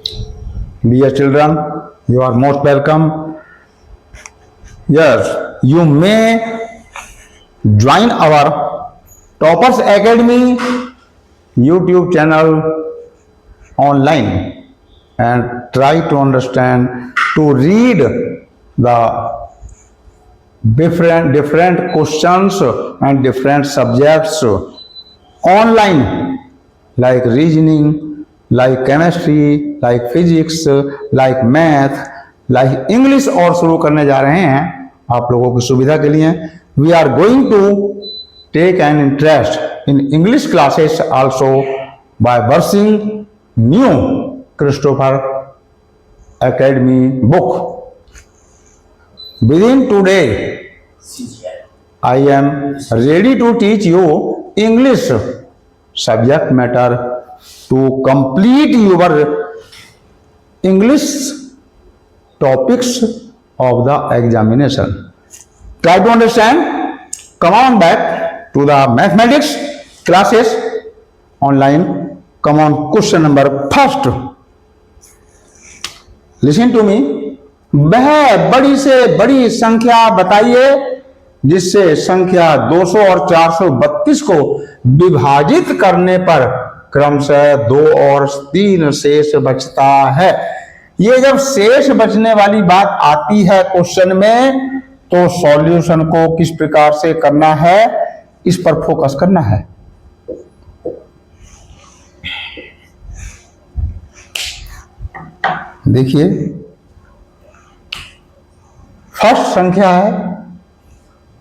Dear children, you are most welcome. Yes, you may join our Toppers Academy YouTube channel online and try to understand, to read the different questions and different subjects online, like reasoning, like chemistry, like physics, like math, like English और शुरू करने जा रहे हैं आप लोगों की सुविधा के लिए. We are going to take an interest in English classes also by watching new Christopher Academy book. Within today, I am ready to teach you English subject matter to complete your English topics of the examination. Try to understand. Come on back to the mathematics classes online. Come on, question number first. Listen to me. वह बड़ी से बड़ी संख्या बताइए जिससे संख्या 200 और 432 को विभाजित करने पर क्रमशः 2 और 3 शेष बचता है. ये जब शेष बचने वाली बात आती है क्वेश्चन में, तो सॉल्यूशन को किस प्रकार से करना है, इस पर फोकस करना है. देखिए, फर्स्ट संख्या है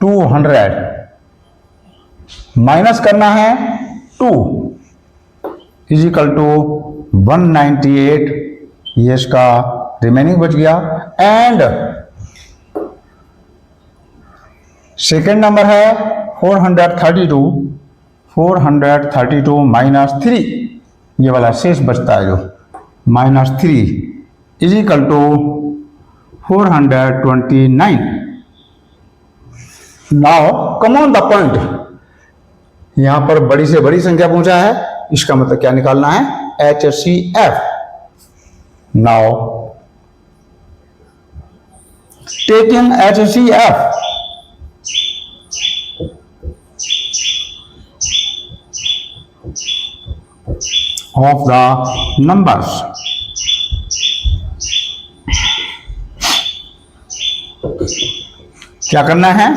200, माइनस करना है 2 इजिकल टू 198. ये इसका रिमेनिंग बच गया. एंड सेकेंड नंबर है 432 माइनस 3. ये वाला शेष बचता है जो minus 3 is equal to 429. Now come on the point. यहां पर बड़ी से बड़ी संख्या पूछा है, इसका मतलब क्या निकालना है, HCF. Now taking HCF of the numbers. क्या करना है,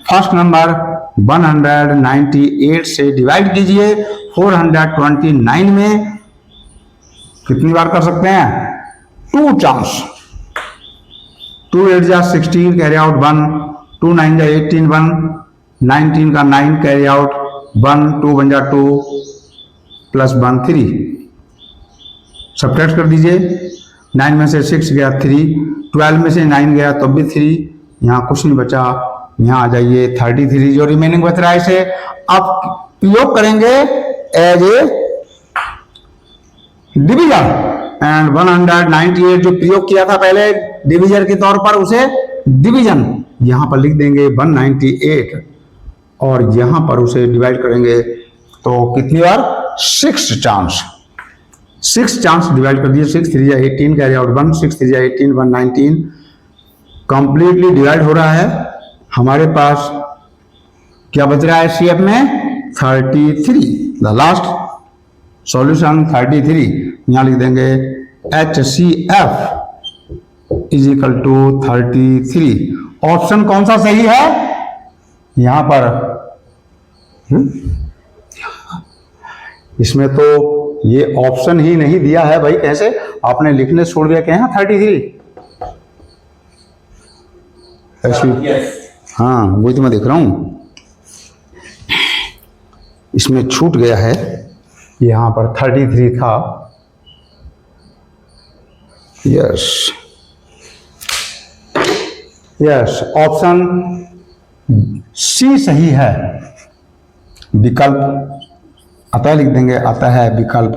फर्स्ट नंबर 198 से डिवाइड कीजिए 429 में. कितनी बार कर सकते हैं, 2 चांस. 2 8 जा 16 कैरी आउट 1, 2 9 जा 18 1, 19 का 9 कैरी आउट 1, 2 1 जा 2 प्लस 1 3. सब्ट्रैक्ट कर दीजिए. 9 में से 6 गया 3, 12 में से 9 गया तो भी 3. यहाँ कुछ नहीं बचा. यहाँ आ जाइए 33 जो रिमेनिंग बच रहा है इसे अब प्रयोग करेंगे एज ए डिवीजन. एंड 198 जो प्रयोग किया था पहले डिवीजन के तौर पर, उसे डिवीजन यहां पर लिख देंगे 198 और यहां पर उसे डिवाइड करेंगे तो कितनी बार, 6 चांस. 6 चांस डिवाइड कर दिए. 6 3 जा 18 कैरी आउट 1, 6 3 जा 18 119. कंप्लीटली डिवाइड हो रहा है. हमारे पास क्या बच रहा है CF में, 33. The last solution 33. यहां लिख देंगे HCF is equal to 33. Option कौन सा सही है यहां पर, इसमें तो ये ऑप्शन ही नहीं दिया है भाई. कैसे आपने लिखने छोड़ दिया क्या, 33 हाँ वही तो मैं देख रहा हूं, इसमें छूट गया है. यहां पर 33 था. यस यस, ऑप्शन C सही है. विकल्प अतः लिख देंगे, आता है विकल्प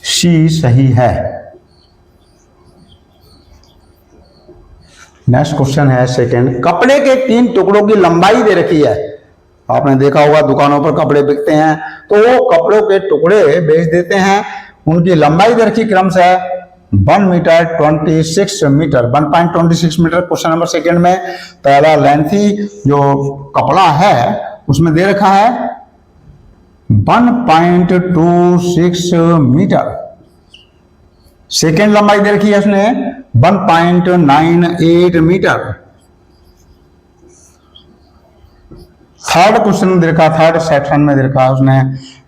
C सही है. नेक्स्ट क्वेश्चन है सेकंड. कपड़े के 3 टुकड़ों की लंबाई दे रखी है. आपने देखा होगा दुकानों पर कपड़े बिकते हैं तो वो कपड़ों के टुकड़े बेच देते हैं। उनकी लंबाई दर की क्रमशः 1 metre 26 metre 1.26 metre. Question number second में पहला लेंथी जो कपड़ा है उसमें दे रखा है 1.26 मीटर। सेकेंड लंबाई दे रखी है उसने 1.98 मीटर। थर्ड क्वेश्चन दे रखा, थर्ड सेक्शन में दे रखा उसने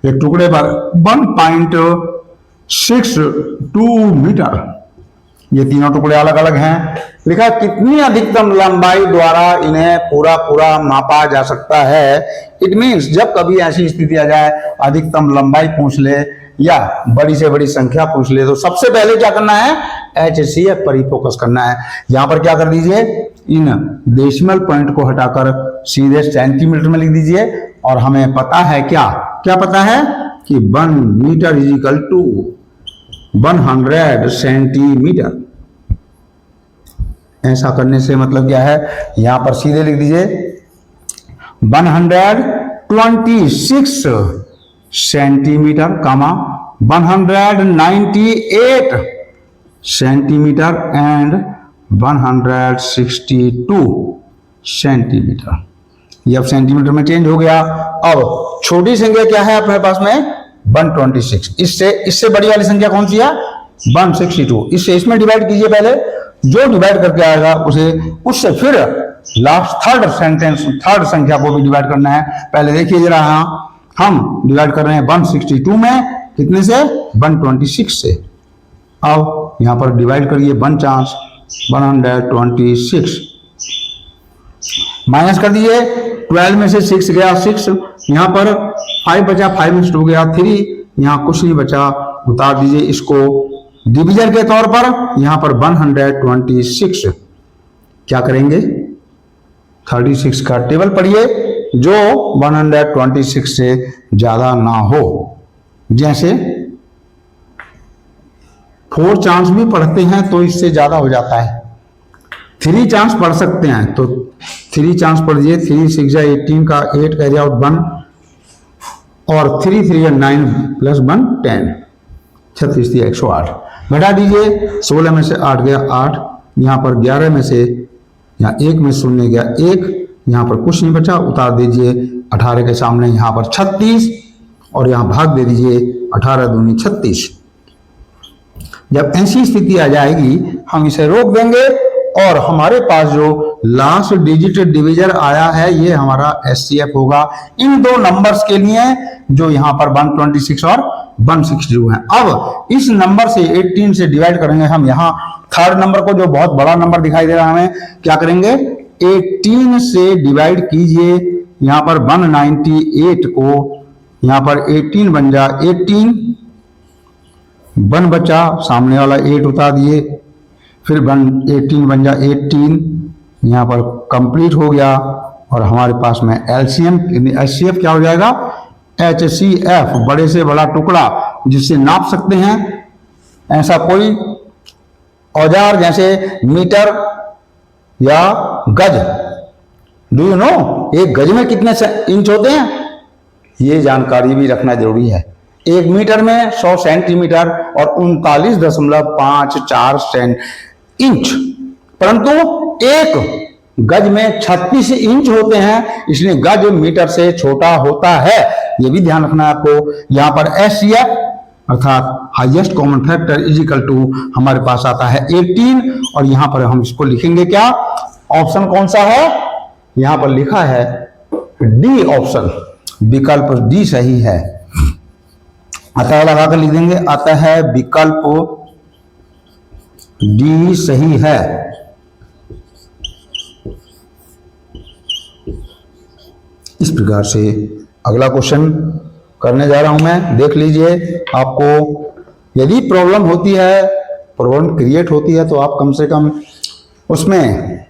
एक टुकड़े पर 1.62 मीटर। ये तीनों टुकड़े अलग अलग हैं। लिखा कितनी अधिकतम लंबाई द्वारा इन्हें पूरा पूरा मापा जा सकता है। इट मीन्स जब कभी ऐसी स्थिति आ जाए अधिकतम लंबाई पूछ ले या बड़ी से बड़ी संख्या पूछ ले तो सबसे पहले क्या करना है, HCF पर ही फोकस करना है। यहां पर क्या कर दीजिए, इन डेसिमल पॉइंट को हटाकर सीधे सेंटीमीटर में लिख दीजिए और हमें पता है क्या क्या पता है कि 1 metre is equal to 100 centimetre. ऐसा करने से मतलब क्या है, यहां पर सीधे लिख दीजिए 126 centimetre comma 198 centimetre and 162 centimetre. ये अब सेंटीमीटर में चेंज हो गया। अब छोटी संख्या क्या है अपने पास में 126। इससे बड़ी वाली संख्या कौन सी है 162। इससे इसमें डिवाइड कीजिए, पहले जो डिवाइड करके आएगा उससे फिर लास्ट थर्ड संख्या को भी डिवाइड करना है। पहले देखिए जरा, हम डिवाइड कर रहे हैं 162 में कितने से 126 से। अब यहां पर डिवाइड करिए 1 चांस 126 माइनस कर दीजिए 12 में से 6 गया 6, यहां पर 5 बचा 5 में 2 गया 3, यहां कुछ नहीं बचा, उतार दीजिए इसको डिवीजन के तौर पर। यहां पर 126 क्या करेंगे 36 का टेबल पढ़िए जो 126 से ज्यादा ना हो। जैसे 4 चांस भी पढ़ते हैं तो इससे ज्यादा हो जाता है। 3 चांस पढ़ सकते हैं तो 3 चांस पढ़िए, 3 6 18 का 8 कैरी आउट 1 और 3 3 9 प्लस 1 10, 36 108। घटा दीजिए 16 में से 8 गया 8, यहां पर 11 में से यहाँ 1 में 0 गया 1, यहां पर कुछ नहीं बचा, उतार दीजिए 18 के सामने यहां पर 36 और यहां भाग दे दीजिए 18 दूनी 36। जब ऐसी स्थिति आ जाएगी हम इसे रोक देंगे और हमारे पास जो लास्ट डिजिट डिवीजर आया है ये हमारा HCF होगा इन दो नंबर्स के लिए जो यहाँ पर 126 और 162 है। अब इस नंबर से 18 से डिवाइड करेंगे हम। यहाँ थर्ड नंबर को जो बहुत बड़ा नंबर दिखाई दे रहा है हमें क्या करेंगे 18 से डिवाइड कीजिए। यहाँ पर 198 को यहाँ पर 18 बन जा 18, 1 बचा, सामने वाला 8 उतार दिए, फिर 18 बन जा 18, यहाँ पर कंप्लीट हो गया और हमारे पास में HCF क्या हो जाएगा HCF, बड़े से बड़ा टुकड़ा जिससे नाप सकते हैं। ऐसा कोई औजार जैसे मीटर या गज, डू यू नो एक गज में कितने इंच होते हैं, ये जानकारी भी रखना जरूरी है। 1 मीटर में 100 सेंटीमीटर और 39.54 इंच, परंतु एक गज में 36 इंच होते हैं, इसलिए गज मीटर से छोटा होता है। यह भी ध्यान रखना है आपको। यहां पर HCF अर्थात highest common factor is equal to हमारे पास आता है 18 और यहां पर हम इसको लिखेंगे क्या, ऑप्शन कौन सा है, यहां पर लिखा है डी ऑप्शन, विकल्प डी सही है। अतः लगाकर लिख देंगे, अतः विकल्प डी सही है। इस प्रकार से अगला क्वेश्चन करने जा रहा हूं मैं, देख लीजिए। आपको यदि प्रॉब्लम होती है, प्रॉब्लम क्रिएट होती है तो आप कम से कम उसमें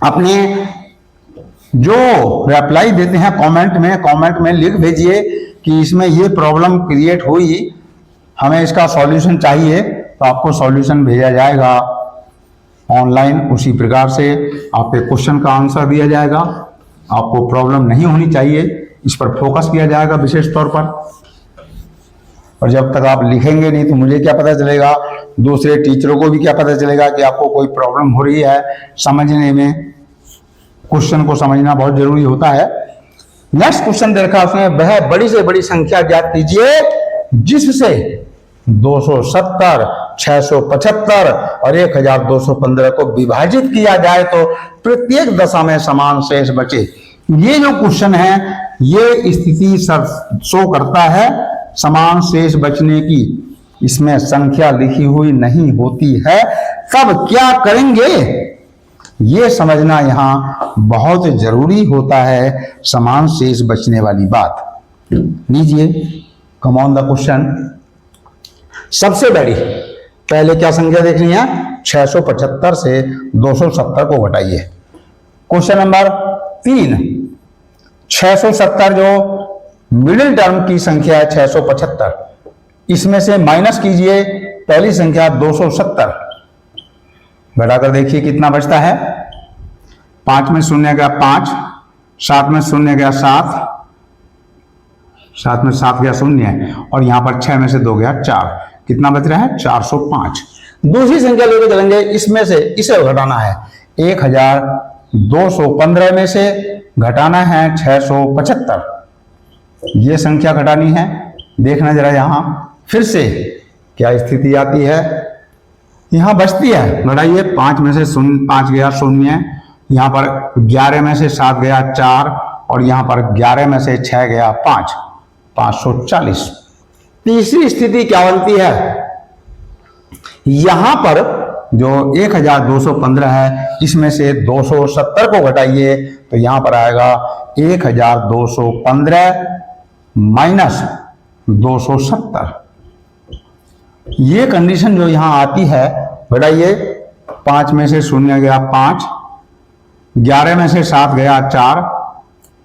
अपने जो रिप्लाई देते हैं कमेंट में लिख भेजिए कि इसमें ये प्रॉब्लम क्रिएट हुई, हमें इसका सॉल्यूशन चाहिए, तो आपको सॉल्यूशन भेजा जाएगा ऑनलाइन। उसी प्रकार से आपके क्वेश्चन का आंसर दिया जाएगा। आपको प्रॉब्लम नहीं होनी चाहिए, इस पर फोकस किया जाएगा विशेष तौर पर। और जब तक आप लिखेंगे नहीं तो मुझे क्या पता चलेगा, दूसरे टीचरों को भी क्या पता चलेगा कि आपको कोई प्रॉब्लम हो रही है समझने में। क्वेश्चन को समझना बहुत जरूरी होता है। नेक्स्ट क्वेश्चन देखा उसने, वह बड़ी से बड़ी संख्या ज्ञात कीजिए जिससे 270, 675 और 1215 को विभाजित किया जाए तो प्रत्येक दशा में समान शेष बचे। ये जो क्वेश्चन है ये स्थिति शो करता है समान शेष बचने की। इसमें संख्या लिखी हुई नहीं होती है, तब क्या करेंगे ये समझना यहां बहुत जरूरी होता है। समान शेष बचने वाली बात लीजिए, कम ऑन द क्वेश्चन। सबसे बड़ी पहले क्या संख्या देखनी है, 675 से 270 को घटाइए। क्वेश्चन नंबर 3, 670 जो मिडिल टर्म की संख्या है 675, इसमें से माइनस कीजिए पहली संख्या 270, घटाकर देखिए कितना बचता है। 5 में शून्य गया 5, 7 में शून्य गया 7, 7 में 7 गया शून्य, और यहां पर 6 में से 2 गया 4, कितना बच रहा है 405। दूसरी संख्या लेकर चलेंगे, इसमें से इसे घटाना है। 1215 में से घटाना है 675, ये संख्या घटानी है। देखना जरा यहां फिर से क्या स्थिति आती है। यहां बचती है, घटाइए। 5 में से 5 गया शून्य, यहां पर 11 में से 7 गया 4, और यहां पर 11 में से 6 गया 5, 540। तीसरी स्थिति क्या बनती है, यहां पर जो 1215 है इसमें से 270 को घटाइए तो यहां पर आएगा 1215 माइनस 270। ये कंडीशन जो यहां आती है, घटाइए। 5 में से शून्य गया 5, 11 में से 7 गया 4,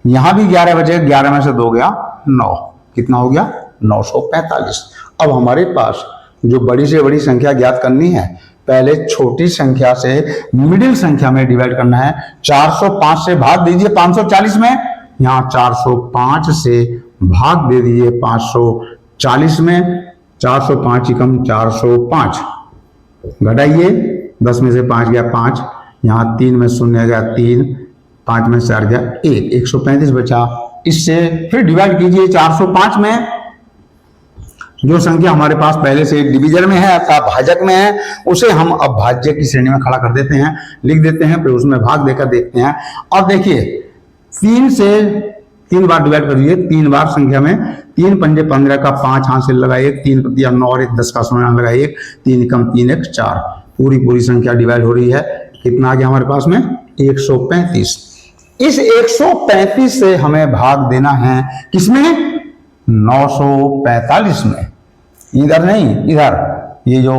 यहां भी 11 बचे, 11 में से 2 गया 9, कितना हो गया 945। अब हमारे पास जो बड़ी से बड़ी संख्या ज्ञात करनी है, पहले छोटी संख्या से मिडिल संख्या में डिवाइड करना है। 405 से भाग दीजिए 540 में, यहां 405 से भाग दे दीजिए 540 में। 405 कम 405, घटाइए। 10 में से 5 गया 5, यहां 3 में शून्य गया 3, 5 में 4 गया 1, 135 बचा। इससे फिर डिवाइड कीजिए 405 में। जो संख्या हमारे पास पहले से डिवीजन में है अर्थात भाजक में है, उसे हम अब भाज्य की श्रेणी में खड़ा कर देते हैं, लिख देते हैं, फिर उसमें भाग देकर देखते हैं। और देखिए 3 से 3 बार डिवाइड करिए, 3 बार संख्या में। 3 पंजे 15 का 5 हासिल लगाइए, 3 प्रतिया 9 और 1 10 का शून्य लगाइए, 3 कम 3 1 4। पूरी संख्या डिवाइड हो रही है, कितना आ गया हमारे पास में 135। इस 135 से हमें भाग देना है किसमें, 945 में। इधर नहीं, इधर ये जो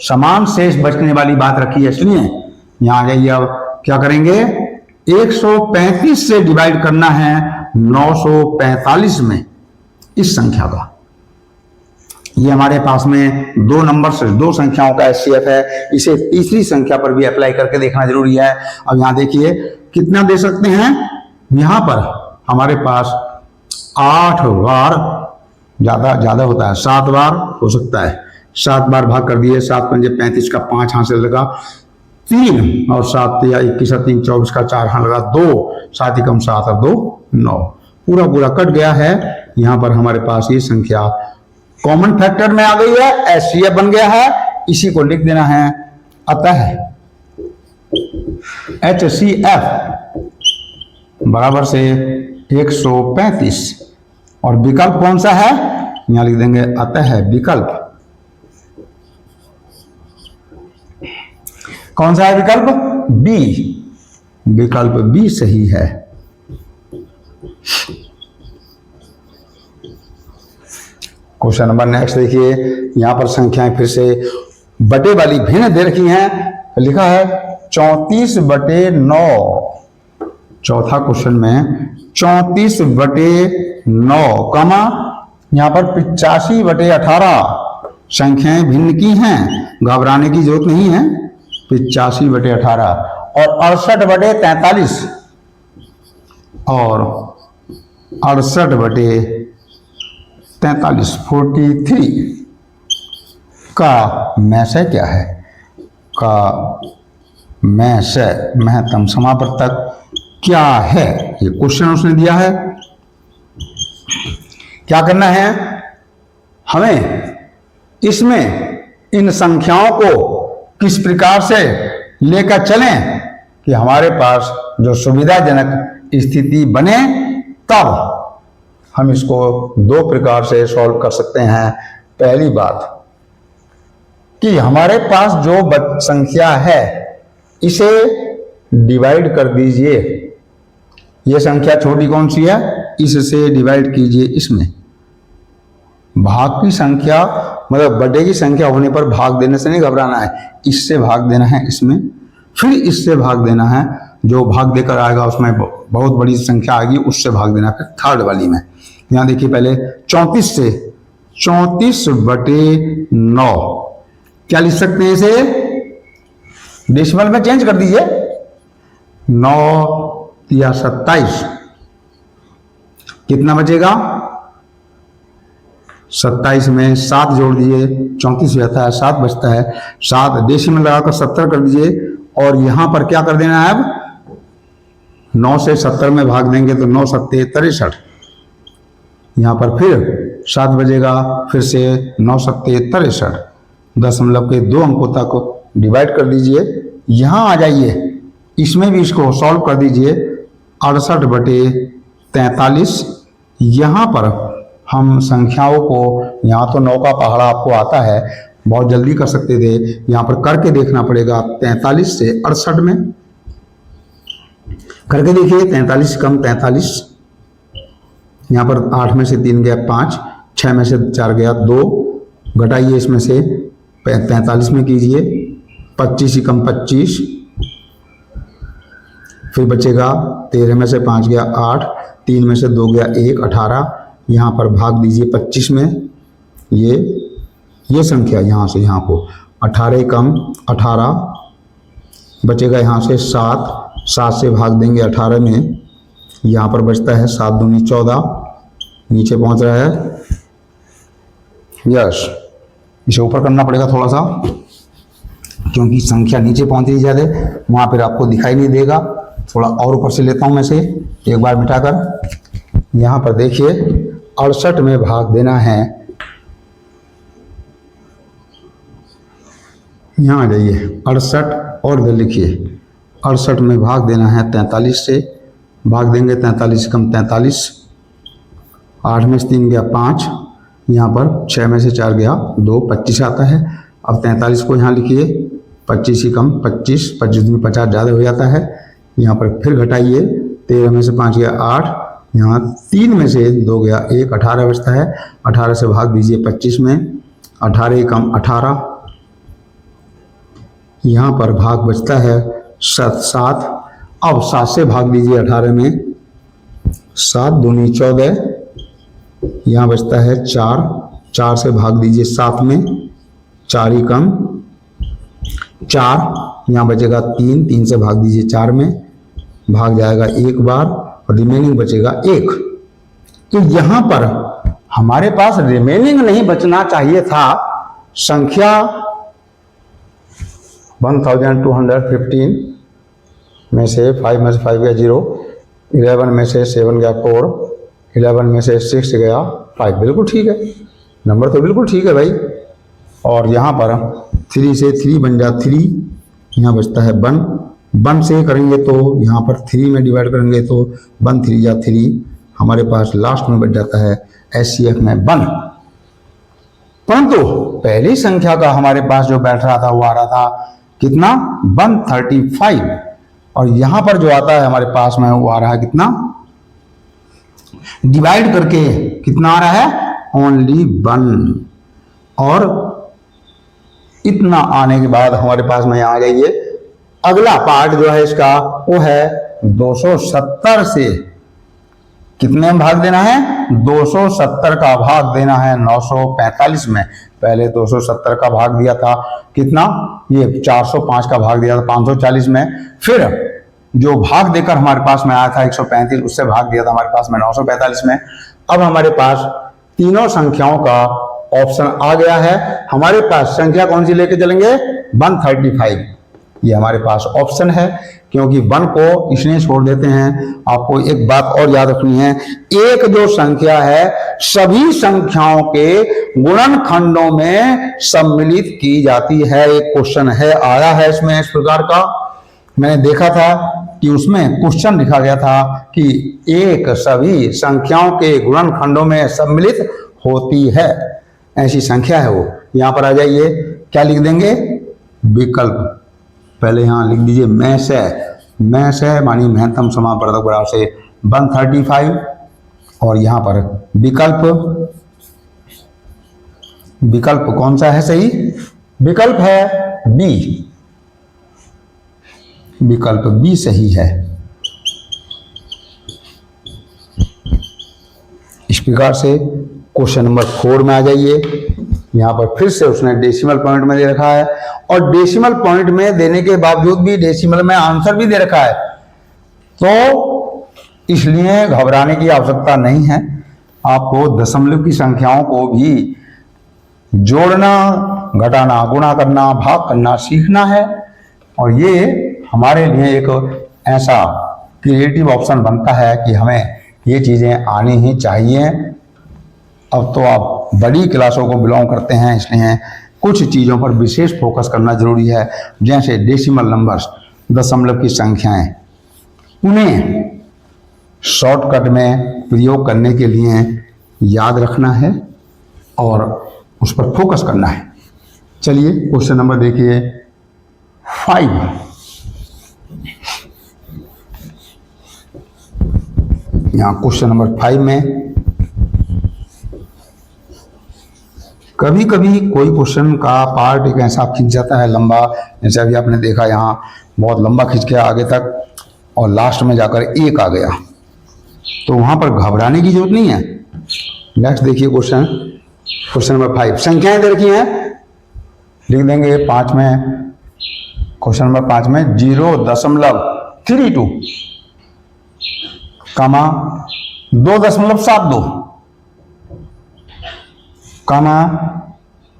समान शेष बचने वाली बात रखी है, सुनिए यहां जाइए। अब क्या करेंगे, 135 से डिवाइड करना है 945 में इस संख्या का। ये हमारे पास में 2 नंबर से 2 संख्याओं का एचसीएफ है, इसे तीसरी संख्या पर भी अप्लाई करके देखना जरूरी है। अब यहां देखिए कितना दे सकते हैं, यहां पर हमारे पास 8 बार, ज्यादा होता है, 7 बार हो सकता है। 7 बार भाग कर दिए, 7 पंजे 35 का 5 हाथ से लगा 3, और 7 या 21 3 24 का 4 हाथ लगा 2, 7 कम 7 और 2 9, पूरा कट गया है। यहां पर हमारे पास ये संख्या कॉमन फैक्टर में आ गई है, एचसीएफ बन गया है। इसी को लिख देना है, अतः HCF बराबर से 135। और विकल्प कौन सा है, यहां लिख देंगे अतः विकल्प। कौन सा है विकल्प, बी। विकल्प बी सही है। क्वेश्चन नंबर नेक्स्ट देखिए, यहां पर संख्याएं फिर से बटे वाली भिन्न दे रखी हैं। लिखा है 34/9। चौथा क्वेश्चन में 34/9 कमा यहां पर 85/18। संख्याएं भिन्न की हैं, घबराने की जरूरत नहीं है। 85/18 और 68/43। और 68/43 43 का मैसे क्या है, का मैसे महत्तम समावर्तक क्या है, ये क्वेश्चन उसने दिया है। क्या करना है हमें, इसमें इन संख्याओं को किस प्रकार से लेकर चलें कि हमारे पास जो सुविधाजनक स्थिति बने, तब हम इसको दो प्रकार से सॉल्व कर सकते हैं। पहली बात कि हमारे पास जो संख्या है इसे डिवाइड कर दीजिए, ये संख्या छोटी कौन सी है, इससे डिवाइड कीजिए इसमें। भाग की संख्या मतलब बड़े की संख्या होने पर भाग देने से नहीं घबराना है, इससे भाग देना है इसमें, फिर इससे भाग देना है, जो भाग देकर आएगा उसमें बहुत बड़ी संख्या आएगी, उससे भाग देना है फिर थर्ड वाली में। यहां देखिए पहले 34 से 34/9 क्या लिख सकते हैं, इसे डेसिमल में चेंज कर दीजिए, 9 या 27 कितना बचेगा, 27 में 7 जोड़ दीजिए, 34 रहता है, 7 बचता है, 7 डेसिमल लगाकर 70 कर दीजिए। और यहां पर क्या कर देना है, अब 9 से 70 में भाग देंगे तो 9 7 63, यहां पर फिर 7 बजेगा, फिर से 9 7 63, दशमलव के 2 अंकों तक डिवाइड कर दीजिए। यहां आ जाइए, इसमें भी इसको सॉल्व कर दीजिए, 68/43। यहां पर हम संख्याओं को, यहाँ तो 9 का पहाड़ा आपको आता है, बहुत जल्दी कर सकते थे, यहाँ पर करके देखना पड़ेगा। 43 से 68 में करके देखिए, 43 कम 43, यहाँ पर 8 में से 3 गया 5, 6 में से 4 गया 2, घटाइए इसमें से 43 में कीजिए, 25 ही कम 25, फिर बचेगा 13 में से 5 गया 8, 3 में से 2 गया 1, 18, यहाँ पर भाग दीजिए 25 में, ये संख्या यहाँ से यहाँ को 18 कम 18, बचेगा यहाँ से 7, 7 से भाग देंगे 18 में, यहाँ पर बचता है 7 दूनी 14, नीचे पहुँच रहा है, यस इसे ऊपर करना पड़ेगा थोड़ा सा, क्योंकि संख्या नीचे पहुँच रही ज़्यादा, वहाँ पर आपको दिखाई नहीं देगा। थोड़ा और ऊपर से लेता हूँ मैं से एक बार मिटाकर, यहाँ पर देखिए 68 में भाग देना है, यहाँ आ जाइए 68 और इधर लिखिए 68 में भाग देना है 43 से, भाग देंगे 43 कम 43, 8 में से 3 गया 5, यहाँ पर 6 में से 4 गया 2, 25 आता है। अब 43 को यहाँ लिखिए, 25 ही कम 25, 25 में 50 ज़्यादा हो जाता है, यहाँ पर फिर घटाइए, 13 में से 5 गया 8, यहाँ 3 में से 2 गया 1, 18 बचता है, 18 से भाग दीजिए 25 में, 18 कम 18, यहाँ पर भाग बचता है 7। अब 7 से भाग दीजिए 18 में, 7 दूनी 14, यहाँ बचता है 4, 4 से भाग दीजिए 7 में, 4 ही कम 4, यहाँ बचेगा 3, 3 से भाग दीजिए 4 में, भाग जाएगा एक बार और रिमेनिंग बचेगा 1। तो यहाँ पर हमारे पास रिमेनिंग नहीं बचना चाहिए था, संख्या 1215 में से 5 में से 5 गया 0, 11 में से 7 गया 4, 11 में से 6 गया 5, बिल्कुल ठीक है, नंबर तो बिल्कुल ठीक है भाई। और यहाँ पर 3 से 3 बन जा 3, यहाँ बचता है 1, 1 से करेंगे तो यहाँ पर 3 में डिवाइड करेंगे तो 1 3 या 3, हमारे पास लास्ट में बच जाता है HCF में 1। परंतु पहली संख्या का हमारे पास जो बैठ रहा था वो आ रहा था कितना, 135, और यहाँ पर जो आता है हमारे पास में वो आ रहा है कितना, डिवाइड करके कितना आ रहा है, ओनली 1। और इतना आने के बाद हमारे पास में आ जाइए, अगला पार्ट जो है इसका वो है 270 से कितने में भाग देना है, 270 का भाग देना है 945 में। पहले 270 का भाग दिया था कितना, ये 405 का भाग दिया था 540 में, फिर जो भाग देकर हमारे पास में आया था 135, उससे भाग दिया था हमारे पास में 945 में। अब हमारे पास तीनों संख्याओं का ऑप्शन आ गया है। हमारे पास संख्या कौन सी लेके चलेंगे? 135, ये हमारे पास ऑप्शन है, क्योंकि 1 को इसलिए छोड़ देते हैं। आपको एक बात और याद रखनी है, एक जो संख्या है सभी संख्याओं के गुणनखंडों में सम्मिलित की जाती है। एक क्वेश्चन है, आया है इसमें इस प्रकार का, मैंने देखा था कि उसमें क्वेश्चन लिखा गया था कि एक सभी संख्याओं के गुणनखंडों में सम्मिलित होती है, ऐसी संख्या है वो। यहां पर आ जाइए, क्या लिख देंगे? विकल्प। पहले यहां लिख दीजिए मैस है मानी महत्तम समापवर्धक बराबर से 135, और यहां पर विकल्प कौन सा है सही? विकल्प है बी, विकल्प बी सही है। इस प्रकार से क्वेश्चन नंबर 4 में आ जाइए। यहां पर फिर से उसने डेसिमल पॉइंट में दे रखा है, और डेसिमल पॉइंट में देने के बावजूद भी डेसिमल में आंसर भी दे रखा है, तो इसलिए घबराने की आवश्यकता नहीं है। आपको दशमलव की संख्याओं को भी जोड़ना, घटाना, गुणा करना, भाग करना सीखना है, और ये हमारे लिए एक ऐसा क्रिएटिव ऑप्शन बनता है कि हमें ये चीजें आनी ही चाहिए। अब तो आप बड़ी क्लासों को बिलोंग करते हैं, इसलिए कुछ चीज़ों पर विशेष फोकस करना जरूरी है, जैसे डेसिमल नंबर्स, दशमलव की संख्याएं, उन्हें शॉर्टकट में प्रयोग करने के लिए याद रखना है और उस पर फोकस करना है। चलिए क्वेश्चन नंबर देखिए 5। यहाँ क्वेश्चन नंबर 5 में कभी कभी कोई क्वेश्चन का पार्ट एक ऐसा खिंच जाता है लंबा, जैसे अभी आपने देखा यहाँ बहुत लंबा खिंच गया आगे तक और लास्ट में जाकर 1 आ गया, तो वहां पर घबराने की जरूरत नहीं है। नेक्स्ट देखिए क्वेश्चन नंबर 5, संख्याएं दे रखी हैं, लिख देंगे 5 में, क्वेश्चन नंबर 5 में 0.32 कामा 2.72 कामा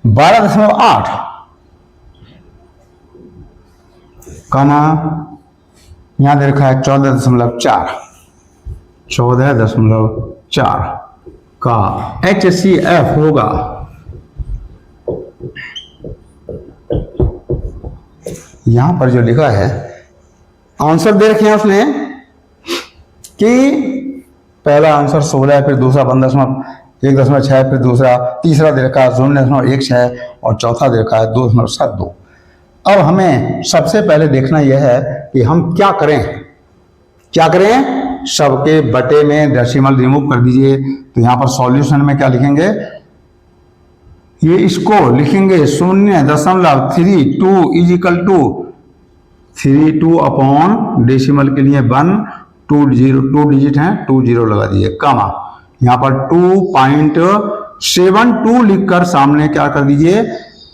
12.8 कामा यहां दे रखा है 14.4 का HCF होगा यहां पर जो लिखा है आंसर दे रखे हैं उसने कि पहला आंसर 16 है, फिर दूसरा 1.6, फिर दूसरा, तीसरा दे रखा है 0.16 और चौथा दे रखा है 2.72। अब हमें सबसे पहले देखना यह है कि हम क्या करें। सबके बटे में डेसिमल रिमूव कर दीजिए। तो यहां पर सॉल्यूशन में क्या लिखेंगे, ये इसको लिखेंगे 0.32 is equal to 32 upon decimal के लिए 1, 2 डिजिट हैं, 2 0 लगा दीजिए, कामा यहां पर 2.72 लिखकर सामने क्या कर दीजिए,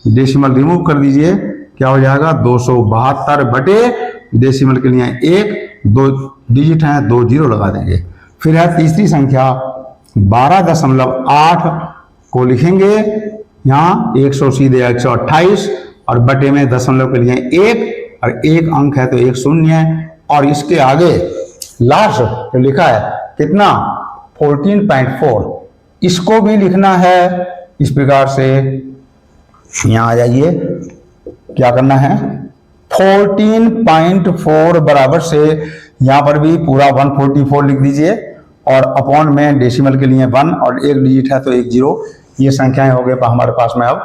डेसिमल रिमूव कर दीजिए। क्या हो जाएगा 272 बटे डेसिमल के लिए 1, 2 डिजिट हैं, 2 0 लगा देंगे। फिर है तीसरी संख्या 12.8 को लिखेंगे यहाँ 100 सीधे 128 और बटे में दशमलव के लिए 1 और 1 अंक है तो 1 शून्य, और इसके आगे लास्ट जो लिखा है कितना 14.4, इसको भी लिखना है इस प्रकार से। यहां आ जाइए, क्या करना है 14.4 बराबर से यहां पर भी पूरा 144 लिख दीजिए और अपॉन में डेसिमल के लिए 1 और 1 डिजिट है तो 1 0। ये संख्याएं हो गए हमारे पास में। अब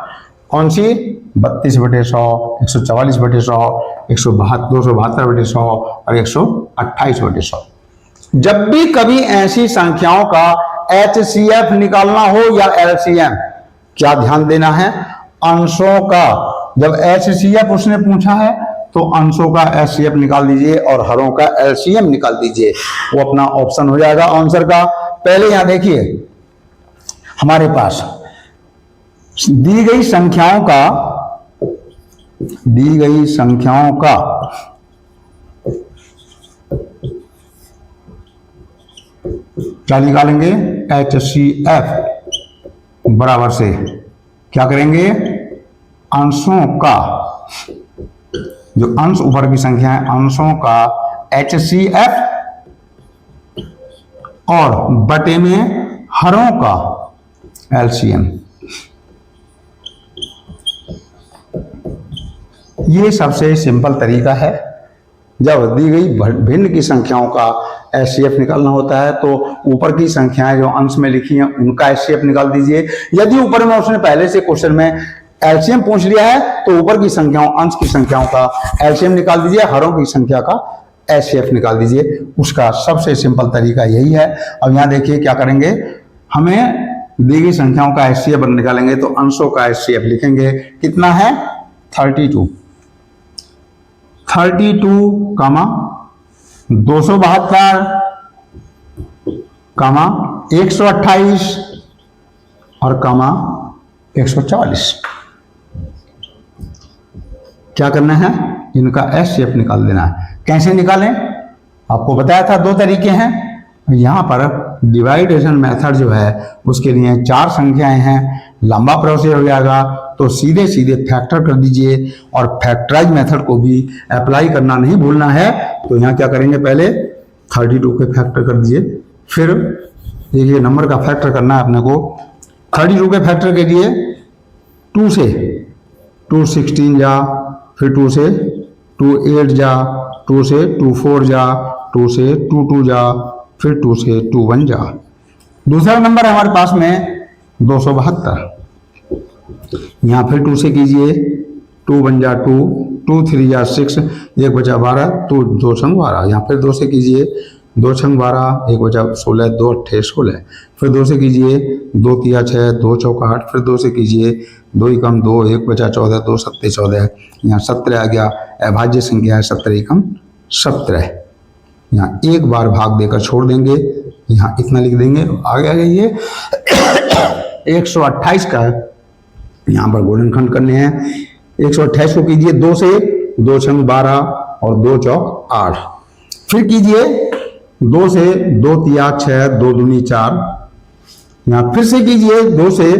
कौन सी 32/100, 144/100, 272/100 और 128/100। जब भी कभी ऐसी संख्याओं का HCF निकालना हो या LCM, क्या ध्यान देना है, अंशों का जब HCF उसने पूछा है तो अंशों का HCF निकाल दीजिए और हरों का LCM निकाल दीजिए, वो अपना ऑप्शन हो जाएगा आंसर का। पहले यहां देखिए हमारे पास दी गई संख्याओं का क्या निकालेंगे, HCF बराबर से क्या करेंगे, अंशों का, जो अंश ऊपर की संख्या है अंशों का HCF और बटे में हरों का LCM। ये सबसे सिंपल तरीका है। जब दी गई भिन्न की संख्याओं का HCF निकालना होता है तो ऊपर की संख्याएं जो अंश में लिखी हैं उनका HCF निकाल दीजिए। यदि ऊपर में उसने पहले से क्वेश्चन में LCM पूछ लिया है तो ऊपर की संख्याओं अंश की संख्याओं का LCM निकाल दीजिए, हरों की संख्या का HCF निकाल दीजिए। उसका सबसे सिंपल तरीका यही है। अब यहाँ देखिए क्या करेंगे, हमें दी गई संख्याओं का HCF निकालेंगे तो अंशों का HCF लिखेंगे, कितना है 32 कामा 272 कामा 128 और कामा 144। क्या करना है, इनका HCF निकाल देना है। कैसे निकालें, आपको बताया था दो तरीके हैं। यहाँ पर डिवाइडेशन मेथड जो है उसके लिए 4 संख्याएं हैं, लंबा प्रोसेस हो जाएगा तो सीधे सीधे फैक्टर कर दीजिए और फैक्टराइज मेथड को भी अप्लाई करना नहीं भूलना है। तो यहाँ क्या करेंगे, पहले 32 के फैक्टर कर दीजिए, फिर देखिए नंबर का फैक्टर करना है अपने को। 32 के फैक्टर के लिए 2 से 2 16 जा, फिर 2 से 2 8 जा, 2 से 2 4 जा, 2 से 2 2 जा, फिर 2 से 2 1 जा। दूसरा नंबर है हमारे पास में 272। यहाँ फिर 2 से कीजिए, 2 1 जा 2, 2 3 जा 6, 1 बचा 12, 2 छंग 12। यहाँ फिर 2 से कीजिए, 2 छंग 12, 1 बचा 16, 2 8 16। फिर 2 से कीजिए, 2 3 6, 2 चौका 8। फिर 2 से कीजिए, 2 एकम 2, 1 बचा 14, 2 7 14। यहाँ 17 आ गया, अभाज्य संख्या है 17 एकम 17। यहाँ एक बार भाग देकर छोड़ देंगे, यहाँ इतना लिख देंगे। आगे आ जाइए 128 का यहाँ पर गुणनखंड करने हैं। 128 को कीजिए 2 से, 2 छंग 12 और 2 चौक 8। फिर कीजिए 2 से, 2 तिया 6, 2 दूनी 4। यहाँ फिर से कीजिए 2 से,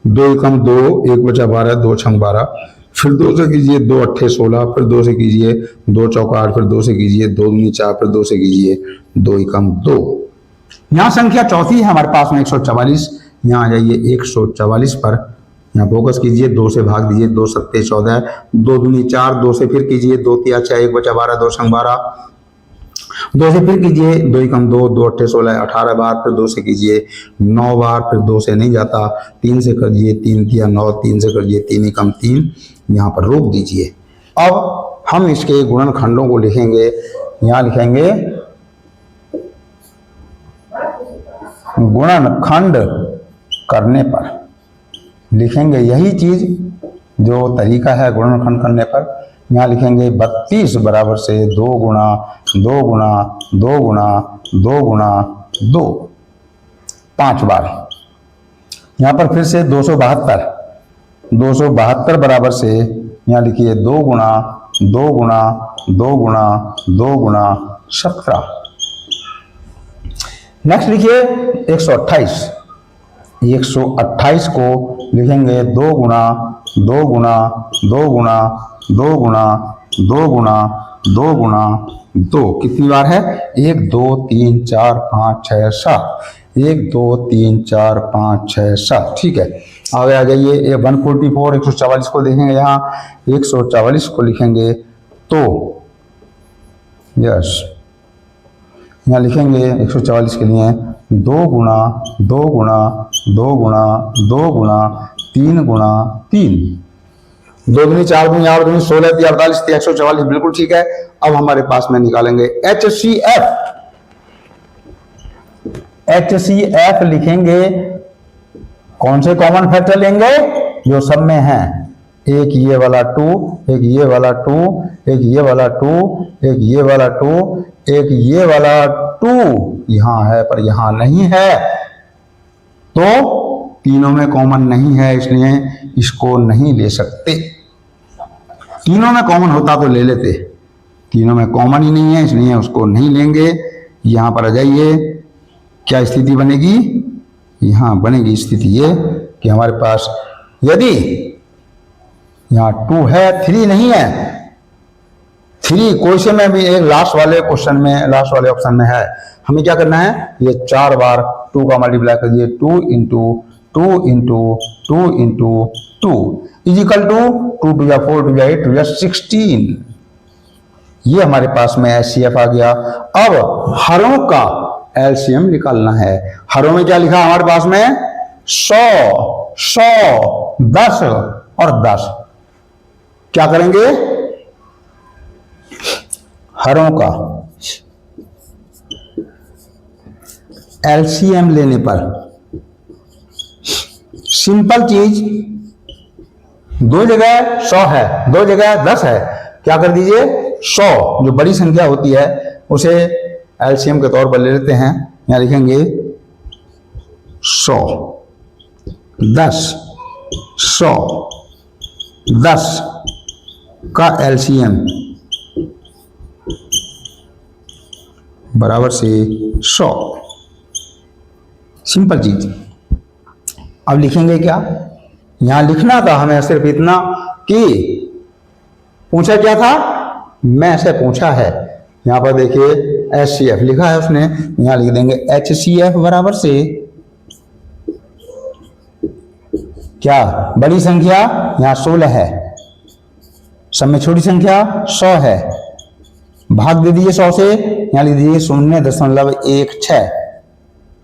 2 एकम 2, 1 बचा 12, 2 छंग 12। फिर 2 से कीजिए, 2 8 16। फिर 2 से कीजिए, 2 चौका 8। फिर 2 से कीजिए, 2 दूनी 4। फिर 2 से कीजिए, 2 एकम 2। यहाँ संख्या चौथी है हमारे पास में 144। यहाँ आ जाइए 144 पर, यहाँ फोकस कीजिए, 2 से भाग दीजिए, 2 7 14, 2 दूनी 4। 2 से फिर कीजिए, 2 तिया 6, 1 बचा 12, 2 छंग 12। 2 से फिर कीजिए, 2 एकम 2, 2 8 16, 18 बार। फिर 2 से कीजिए 9 बार। फिर 2 से नहीं जाता, 3 से करिए, 3 तिया 9, 3 से करिए 3 एकम 3। यहाँ पर रोक दीजिए। अब हम इसके गुणनखंडों को लिखेंगे। यहाँ लिखेंगे गुणनखंड करने पर लिखेंगे यही चीज जो तरीका है गुणनखंड करने पर। यहाँ लिखेंगे 32 बराबर से 2 गुणा 2 गुणा 2 गुणा 2 गुणा 2 5 बार। यहाँ पर फिर से 272 बराबर से यहाँ लिखिए 2 गुणा 2 गुणा 2 गुणा 2 गुणा 17। नेक्स्ट लिखिए 128 को लिखेंगे 2 गुणा 2 गुणा 2 गुणा 2 गुणा 2 गुणा 2 गुणा 2। कितनी बार है, 1 2 3 4 5 6 7। 1 2 3 4 5 6 7। ठीक है, आगे आ जाइए 144 144 को देखेंगे। यहाँ 144 को लिखेंगे तो यस, यहाँ लिखेंगे 144 के लिए 2 गुणा 2 गुणा 2 गुणा 2 गुणा 3 गुणा 3। 2 दूनी 4 दूनी 8 दूनी 16 3 48 3 144। बिल्कुल ठीक है। अब हमारे पास में निकालेंगे HCF। HCF लिखेंगे, कौन से कॉमन फैक्टर लेंगे, जो सब में है। एक ये वाला 2, एक ये वाला 2, एक ये वाला 2, एक ये वाला 2, एक ये वाला 2 यहां है पर यहां नहीं है, तो तीनों में कॉमन नहीं है, इसलिए इसको नहीं ले सकते। तीनों में कॉमन होता तो ले लेते, तीनों में कॉमन ही नहीं है इसलिए उसको नहीं लेंगे। यहां पर आ जाइए क्या स्थिति बनेगी? यहाँ बनेगी स्थिति ये कि हमारे पास यदि यहाँ 2 है, 3 नहीं है, 3 क्वेश्चन में भी एक लास्ट वाले क्वेश्चन में, लास्ट वाले ऑप्शन में है, हमें क्या करना है? ये 4 बार 2 का मल्टीप्लाई कर दिए, 2 into 2 into 2 into 2 is equal to 2 to या 4 टू या 8 टू या 16। ये हमारे पास में एचसीएफ आ गया। अब हरों का एलसीएम निकालना है। हरों में क्या लिखा हमारे पास में? 100, 100, 10 और 10। क्या करेंगे? हरों का एलसीएम लेने पर सिंपल चीज, 2 जगह 100 है, 2 जगह 10 है, क्या कर दीजिए? 100 जो बड़ी संख्या होती है उसे एलसीएम के तौर पर ले लेते हैं। यहां लिखेंगे 100, 10, 100, 10 का एलसीएम बराबर से 100। सिंपल चीज। अब लिखेंगे क्या? यहां लिखना था हमें सिर्फ इतना कि पूछा क्या था? मैं से पूछा है। यहां पर देखिए एचसीएफ लिखा है उसने, यहां लिख देंगे एचसीएफ बराबर से क्या? बड़ी संख्या यहां 16 है, सब में छोटी संख्या 100 है, भाग दे दीजिए 100 से, यहां लिख दीजिए 0.16,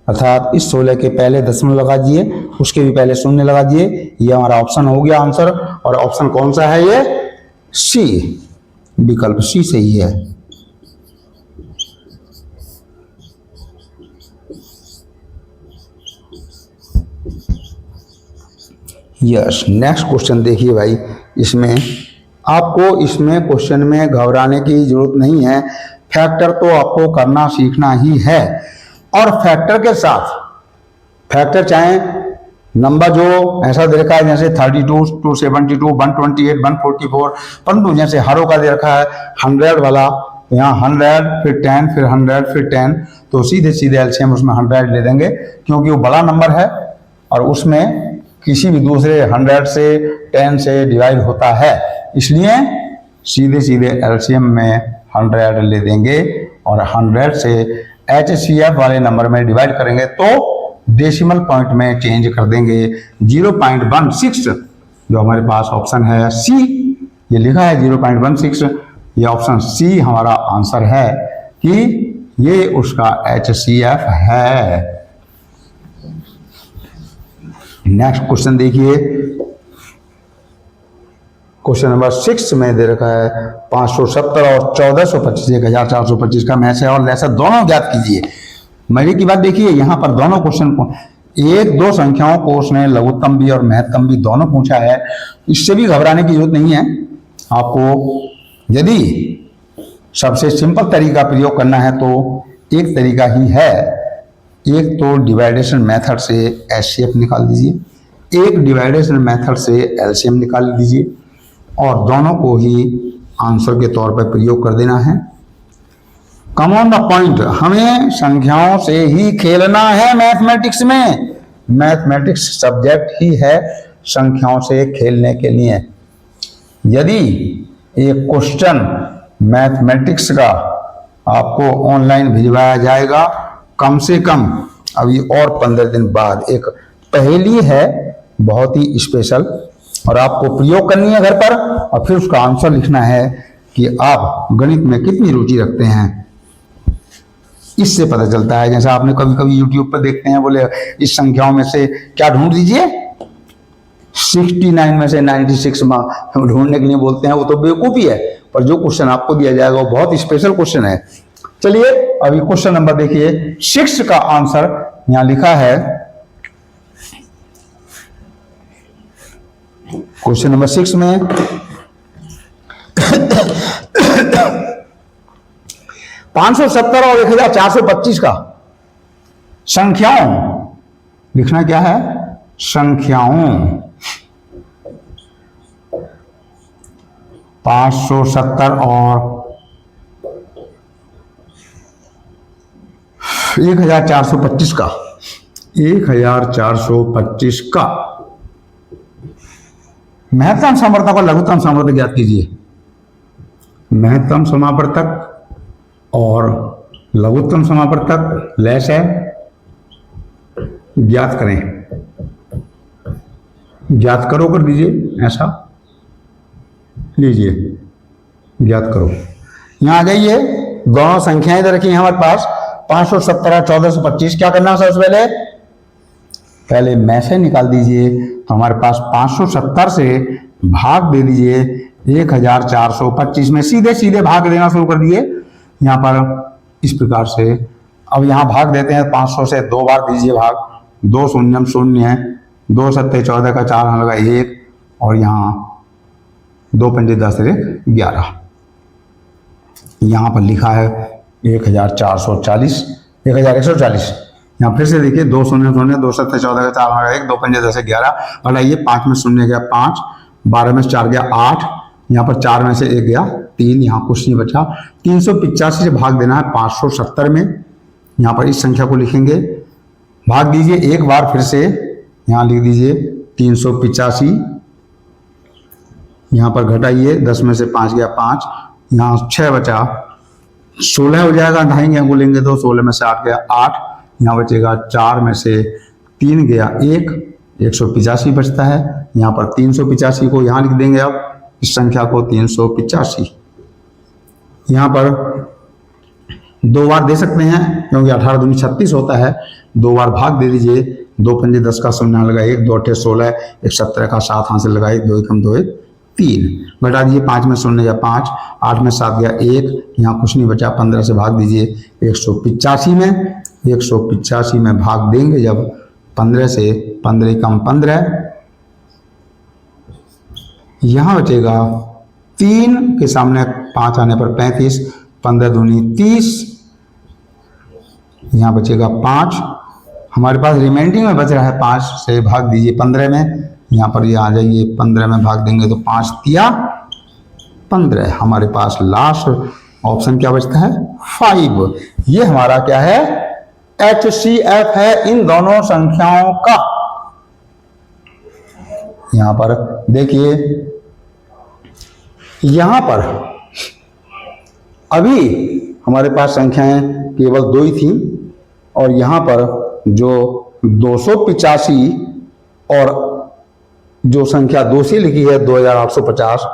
अर्थात इस 16 के पहले दशमलव लगा दिए, उसके भी पहले शून्य लगा दिए। ये हमारा ऑप्शन हो गया आंसर। और ऑप्शन कौन सा है? ये सी, विकल्प सी सही है। यस, नेक्स्ट क्वेश्चन देखिए भाई। इसमें आपको इसमें क्वेश्चन में घबराने की जरूरत नहीं है। फैक्टर तो आपको करना सीखना ही है, और फैक्टर के साथ, फैक्टर चाहे नंबर जो ऐसा दे रखा है जैसे 32, 272, 128, 144, परंतु जैसे हरों का दे रखा है 100 वाला, यहाँ 100 फिर 10 फिर 100 फिर 10, तो सीधे सीधे एलसीएम उसमें 100 ले देंगे, क्योंकि वो बड़ा नंबर है और उसमें किसी भी दूसरे 100 से 10 से डिवाइड होता है, इसलिए सीधे सीधे एलसीएम में 100 ले देंगे और 100 से एचसीएफ वाले नंबर में डिवाइड करेंगे तो डेसिमल पॉइंट में चेंज कर देंगे 0.16, जो हमारे पास ऑप्शन है सी, ये लिखा है 0.16, ये ऑप्शन सी हमारा आंसर है कि ये उसका एचसीएफ है। नेक्स्ट क्वेश्चन देखिए, क्वेश्चन नंबर 6 में दे रखा है 570 और 1425, 1425 का मैच है और लेसर दोनों ज्ञात कीजिए। मजे की बात देखिए, यहाँ पर दोनों क्वेश्चन को, एक दो संख्याओं को उसने लघुत्तम भी और महत्तम भी दोनों पूछा है, इससे भी घबराने की जरूरत नहीं है। आपको यदि सबसे सिंपल तरीका प्रयोग करना है तो एक तरीका ही है, एक तो डिवाइडेशन मेथड से एचसीएफ निकाल दीजिए, एक डिवाइडेशन मेथड से एलसीएम निकाल दीजिए और दोनों को ही आंसर के तौर पर प्रयोग कर देना है। कम ऑन द पॉइंट, हमें संख्याओं से ही खेलना है। मैथमेटिक्स में, मैथमेटिक्स सब्जेक्ट ही है संख्याओं से खेलने के लिए। यदि एक क्वेश्चन मैथमेटिक्स का आपको ऑनलाइन भिजवाया जाएगा, कम से कम अभी और 15 दिन बाद, एक पहेली है बहुत ही स्पेशल, और आपको प्रयोग करनी है घर पर और फिर उसका आंसर लिखना है कि आप गणित में कितनी रुचि रखते हैं। इससे पता चलता है, जैसा आपने कभी कभी यूट्यूब पर देखते हैं, बोले इस संख्याओं में से क्या ढूंढ दीजिए, 69 में से 96 ढूंढने के लिए बोलते हैं, वो तो बेवकूफी है। पर जो क्वेश्चन आपको दिया जाएगा वो बहुत स्पेशल क्वेश्चन है। चलिए अभी क्वेश्चन नंबर देखिए, 6 का आंसर यहां लिखा है। क्वेश्चन नंबर 6 में 570 और 1425 का संख्याओं लिखना क्या है, संख्याओं 570 और 1425 का 1425 का महत्तम समावर्तक और लघुत्तम समावर्तक ज्ञात कीजिए। महत्तम समावर्तक और लघुत्तम समावर्तक लैस है, ज्ञात करें। ज्ञात करो कर दीजिए, ऐसा लीजिए, ज्ञात करो। यहां आ जाइए, दोनों संख्याएं इधर रखी हैं हमारे पास 517 और 1425। क्या करना है सबसे पहले में से निकाल दीजिए। तो हमारे पास 570 से भाग दे दीजिए 1425 में, सीधे सीधे भाग देना शुरू कर दिए यहां पर इस प्रकार से। अब यहां भाग देते हैं 500 से, 2 बार दीजिए भाग, 2 शून्यम शून्य है, 2 सत्ते 14 का 4 लगा 1, और यहाँ 2 पंजे 10 11। यहाँ पर लिखा है 1440, 1140। यहाँ फिर से देखिए 2 शून्य शून्य, 2 सत्ते 14 का 4 लगा 1, 2 पंजे 10 11। और ये 5 में शून्य गया 5, 12 में 4 गया 8, यहाँ पर 4 में से 1 गया 3, यहाँ कुछ नहीं बचा। 385 से भाग देना है 570 में। यहाँ पर इस संख्या को लिखेंगे, भाग दीजिए एक बार फिर से, यहाँ लिख दीजिए 385। यहाँ पर घटाइए, 10 में से 5 गया 5, यहाँ 6 बचा, 16 हो जाएगा, ढाई यहाँ बोलेंगे तो 16 में से 8 गया 8, यहाँ बचेगा 4 में से 3 गया 1, 185 बचता है। यहाँ पर 385 को यहाँ लिख देंगे, अब इस संख्या को 385। यहाँ पर 2 बार दे सकते हैं क्योंकि 18 दूनी 36 होता है, 2 बार भाग दे दीजिए। 2 पंजे 10 का शून्य लगा 1, 2 अट्ठे 16, 1 17 का 7 हाथ से लगाए, 2 एकम 2 1 3, घटा दीजिए 5 में शून्य या 5, 8 में 7 गया 1, यहाँ कुछ नहीं बचा। 15 से भाग दीजिए 185 में, 185 में भाग देंगे जब 15 से, 15 एकम 15, यहाँ बचेगा 3 के सामने 5 आने पर 35, 15 दूनी 30, यहाँ बचेगा 5। हमारे पास रिमाइंडिंग में बच रहा है 5 से भाग दीजिए 15 में, यहाँ पर ये आ जाइए 15 में भाग देंगे तो 5 तिया 15। हमारे पास लास्ट ऑप्शन क्या बचता है 5। ये हमारा क्या है HCF है इन दोनों संख्याओं का। यहां पर देखिए, यहां पर अभी हमारे पास संख्याएं केवल 2 ही थी, और यहां पर जो 285 और जो संख्या 2 से लिखी है 2850,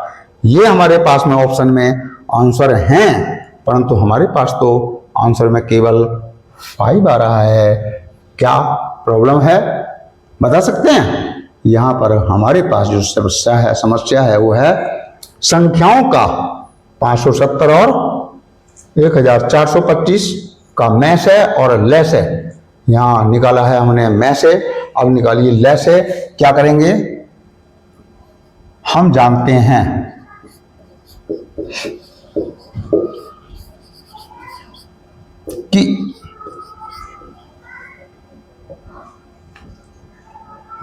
ये हमारे पास में ऑप्शन में आंसर हैं, परंतु हमारे पास तो आंसर में केवल 5 आ रहा है। क्या प्रॉब्लम है बता सकते हैं? यहां पर हमारे पास जो समस्या है वो है संख्याओं का 570 और 1425 का मैच है और लेस है। यहाँ निकाला है हमने मैच है, अब निकालिए लेस है। क्या करेंगे हम जानते हैं कि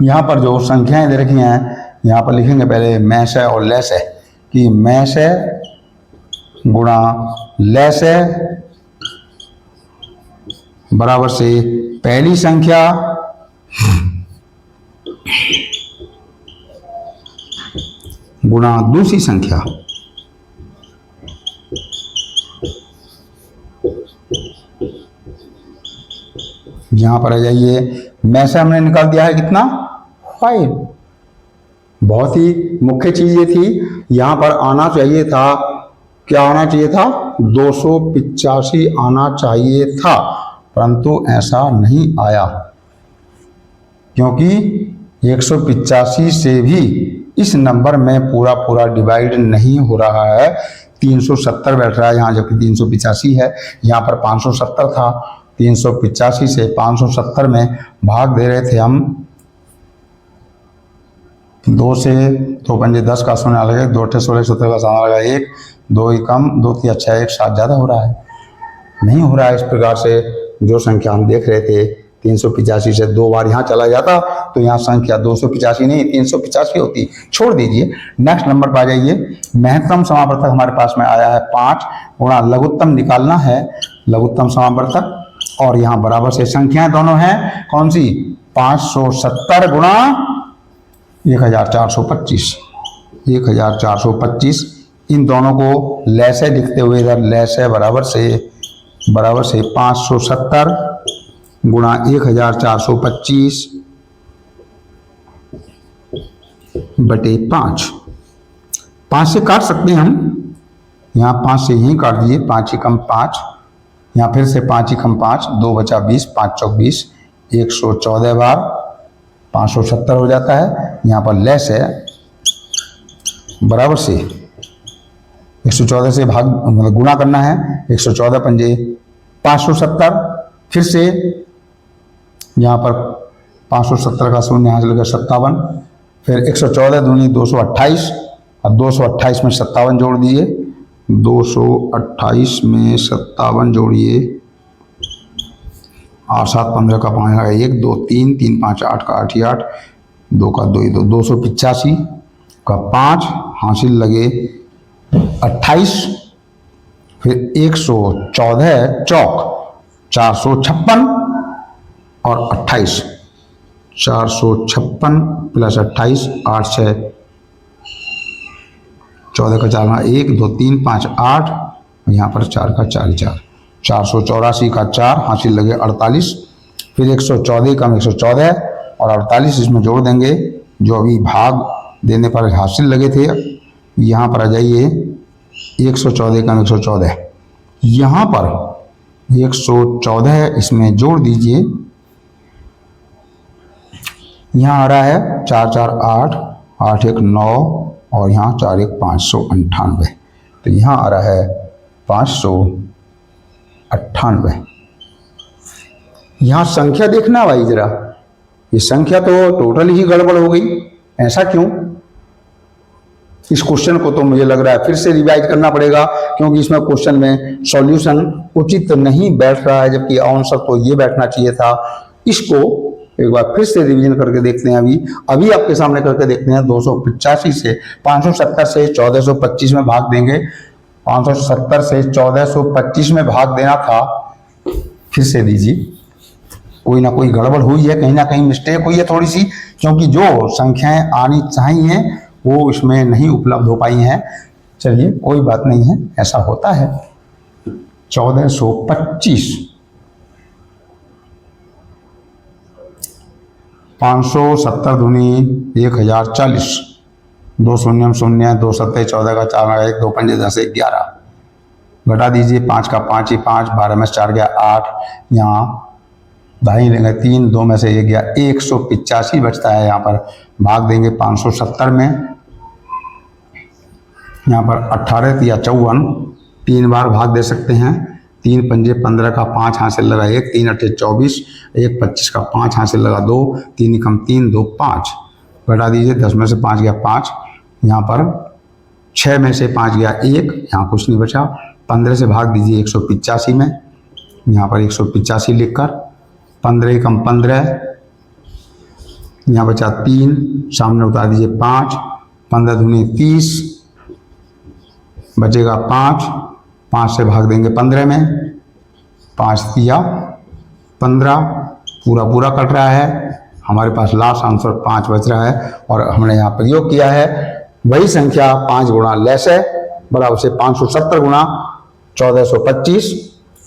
यहाँ पर जो संख्याएं दे रखी हैं, यहाँ पर लिखेंगे पहले मैच है और लेस है, कि मैच है गुणा लेस है बराबर से पहली संख्या गुणा दूसरी संख्या। यहां पर आ जाइए, में से हमने निकाल दिया है कितना 5। बहुत ही मुख्य चीज ये थी, यहां पर आना चाहिए था, क्या आना चाहिए था 285 आना चाहिए था, परंतु ऐसा नहीं आया क्योंकि 185 से भी इस नंबर में पूरा डिवाइड नहीं हो रहा है। 370 बैठ रहा है यहाँ, जबकि 385 है। यहाँ पर 570 था, 385 से 570 में भाग दे रहे थे हम 2 से, 2 पंजे 10 का शून्य लगे, 2 अट्ठे 16, 17 का सामना लगा 1, 2 ही कम, 2 3 अच्छा 1 7 ज़्यादा हो रहा है, नहीं हो रहा है। इस प्रकार से जो संख्या हम देख रहे थे 385 से 2 बार यहाँ चला जाता तो यहाँ संख्या 285 नहीं 385 होती। छोड़ दीजिए, नेक्स्ट नंबर पर आ जाइए। महत्तम समावर्तक हमारे पास में आया है 5 गुणा लघुत्तम निकालना है। लघुत्तम समावर्तक और यहाँ बराबर से संख्याएं दोनों हैं कौन सी, 570 गुणा 1425, 1425। इन दोनों को लैस है लिखते हुए इधर लैस है बराबर से 570 गुणा 1425 बटे 5। 5 से काट सकते हैं हम, यहाँ 5 से यहीं काट दिए, 5 ही कम 5, यहाँ फिर से 5 ही कम 5, 2 बचा 20, 5 चौक 20, 114 बार 570 हो जाता है। यहाँ पर लेस है बराबर से 114 से भाग मतलब गुणा करना है, 114 पंजे 570, फिर से यहाँ पर 570 का शून्य यहाँ से लेकर 57, फिर 114 दूनी 228 और 228 में 57 जोड़ दिए, 228 में 57 जोड़िए, 8 7 15 का 5 लगा 1 2 3 3 5 8 का 8 ही 8, 2 का 2 ही 2, 285 का 5 हासिल लगे 28, फिर 114 चौक 456 और 28, 456 प्लस 28, 8 से 14 का 4 1 2 3 5 8, यहाँ पर 4 का 4 4, 484 का 4 हासिल लगे 48, फिर 114 कम 114 और 48 इसमें जोड़ देंगे जो अभी भाग देने पर हासिल लगे थे। यहाँ पर आ जाइए 114 कम 114, यहाँ पर 114 इसमें जोड़ दीजिए, यहाँ आ रहा है 4 4 8 8 1 9 और यहाँ 4 1 598, तो यहाँ आ रहा है 598। यहाँ संख्या देखना भाई जरा, ये संख्या तो टोटल ही गड़बड़ हो गई, ऐसा क्यों? इस क्वेश्चन को तो मुझे लग रहा है फिर से रिवाइज करना पड़ेगा, क्योंकि इसमें क्वेश्चन में सॉल्यूशन उचित नहीं बैठ रहा है, जबकि आंसर तो ये बैठना चाहिए था। इसको एक बार फिर से रिवीजन करके देखते हैं, अभी आपके सामने करके देखते हैं। 285 से 570 से 1425 में भाग देंगे, 570 से 1425 में भाग देना था, फिर से दीजिए। कोई ना कोई गड़बड़ हुई है, कहीं ना कहीं मिस्टेक हुई है थोड़ी सी, क्योंकि जो संख्याएं आनी चाहिए वो इसमें नहीं उपलब्ध हो पाई हैं। चलिए कोई बात नहीं है, ऐसा होता है। 1425 570 दूनी 1040, 2 शून्य 0 2 सत्ते 14 का 4 1 2 पंजे 10 11, घटा दीजिए 5 का 5 ही 5, 12 में 4 गया 8, यहाँ दाई लेंगे 3, 2 में से 1 गया 185 बचता है। यहाँ पर भाग देंगे 570 में, यहाँ पर 18 या 54 3 बार भाग दे सकते हैं। 3 पंजे 15 का 5 हासिल लगा 1, 3 8 24, 1 25 का 5 हासिल लगा 2, 3 कम 3 2 5, घटा दीजिए 10 में से 5 गया 5, यहाँ पर 6 में से 5 गया 1, यहाँ कुछ नहीं बचा। 15 से भाग दीजिए 185 में, यहाँ पर 185 लिखकर 15 कम 15, यहाँ बचा 3, सामने उतार दीजिए 5, 15 दूनी 30, बचेगा 5, 5 से भाग देंगे 15 में, 5 दिया 15, पूरा कट रहा है। हमारे पास लास्ट आंसर 5 बच रहा है, और हमने यहाँ प्रयोग किया है वही संख्या 5 गुणा लेस है बराबर से 570 गुणा 1425।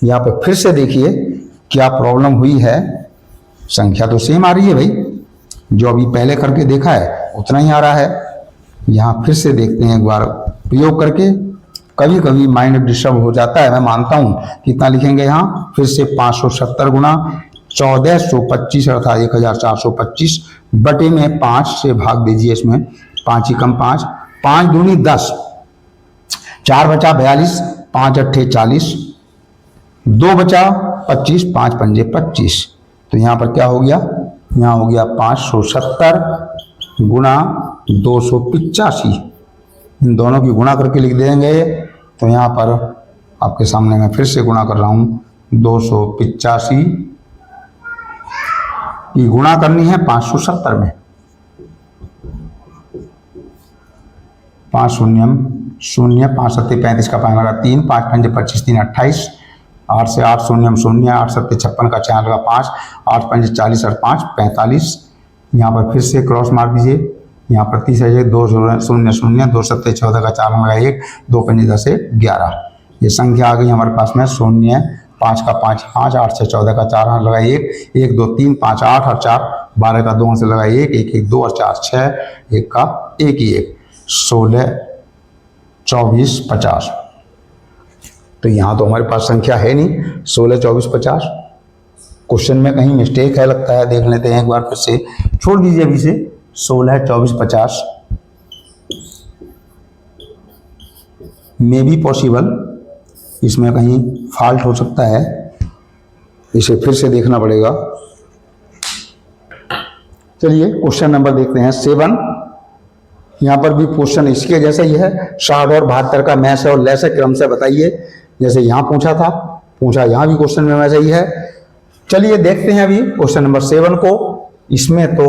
यहाँ पर फिर से देखिए क्या प्रॉब्लम हुई है, संख्या तो सेम आ रही है भाई, जो अभी पहले करके देखा है उतना ही आ रहा है। यहाँ फिर से देखते हैं एक बार प्रयोग करके, कभी कभी माइंड डिस्टर्ब हो जाता है, मैं मानता हूँ। कितना लिखेंगे यहाँ फिर से 570 गुणा 1425 अर्थात 1425 बटे में 5 से भाग दीजिए, इसमें 5 ही कम 5, 5 दूनी 10, 4 बचा 42, 5 अट्ठे 40, 2 बचा 25, 5 पंजे 25, तो यहाँ पर क्या हो गया, यहाँ हो गया 570 गुणा 285। इन दोनों की गुणा करके लिख देंगे, तो यहाँ पर आपके सामने मैं फिर से गुणा कर रहा हूँ। 285 की गुणा करनी है 570 में, 5 शून्य 0, 5 सत्ते 35 का 5 लगा 3, 5 पंजे 25, 3 28, 8 से 8 शून्य शून्य, 8 सत्ते 56 का 4 लगा 5, 8 पंजे 40 और 5 45। यहाँ पर फिर से क्रॉस मार दीजिए। यहाँ पर 30 है 2 शून्य शून्य, 2 सत्ते 14 का 4 लगा 1, 2 पंजे 10 से 11। ये संख्या आ गई हमारे पास में शून्य, 5 का 5 5, 8 से 14 का 4 लगा 1, 1 2 3 5 8 और 4, 12 का 2 से लगा 1, 1 1 2 और 4 6, 1 का 1 ही 1, 16 24 50। तो यहाँ तो हमारे पास संख्या है नहीं 16 24 50। क्वेश्चन में कहीं मिस्टेक है लगता है, देख लेते हैं एक बार फिर से। छोड़ दीजिए अभी से 16 24 50 मे बी पॉसिबल, इसमें कहीं फॉल्ट हो सकता है, इसे फिर से देखना पड़ेगा। चलिए क्वेश्चन नंबर देखते हैं 7। यहाँ पर भी क्वेश्चन इसके जैसा ही है, 60 और 72 का मैच है और लय से क्रम से बताइए। जैसे यहाँ पूछा था, पूछा यहाँ भी क्वेश्चन में वैसा ही है। चलिए देखते हैं अभी क्वेश्चन नंबर 7 को। इसमें तो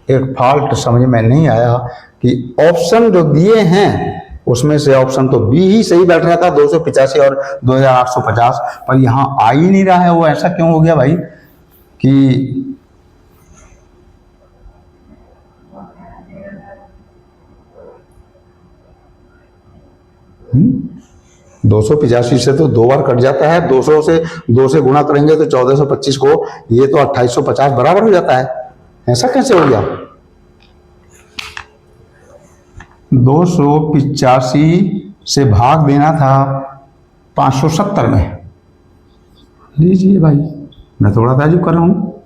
एक फॉल्ट समझ में नहीं आया कि ऑप्शन जो दिए हैं उसमें से ऑप्शन तो बी ही सही बैठ रहा था 285 और 2850, पर यहाँ आ ही नहीं रहा है। वो ऐसा क्यों हो गया भाई कि 285 से तो 2 बार कट जाता है, 200 से 2 से गुणा करेंगे तो 1425 को, ये तो 2850 बराबर हो जाता है। ऐसा कैसे हो गया? 285 से भाग देना था 570 में। लीजिए भाई, मैं थोड़ा ताजुब कर रहा हूँ।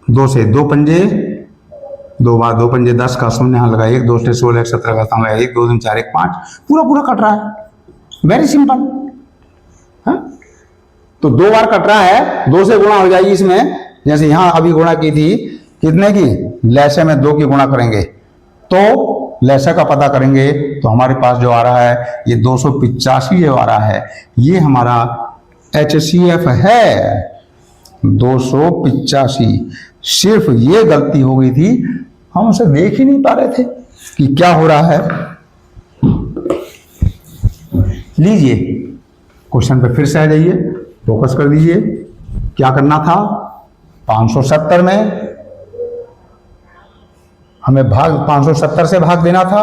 2 से 2 पंजे 2 बार 2 पंजे 10 का शून्य यहाँ लगा 1, 2 से 16 17 का लगा 1, 2 3 4 1 5, पूरा पूरा कट रहा है। Very simple. हाँ, तो 2 बार कट रहा है, 2 से गुणा हो जाएगी इसमें। जैसे यहां अभी गुणा की थी, कितने की? लैसे में 2 की गुणा करेंगे तो लैसे का पता करेंगे, तो हमारे पास जो आ रहा है ये 285 जो आ रहा है, ये हमारा HCF है 285। सिर्फ ये गलती हो गई थी, हम उसे देख ही नहीं पा रहे थे कि क्या हो रहा है। लीजिए क्वेश्चन पे फिर से आ जाइए, फोकस कर दीजिए। क्या करना था? 570 में हमें भाग 570 से भाग देना था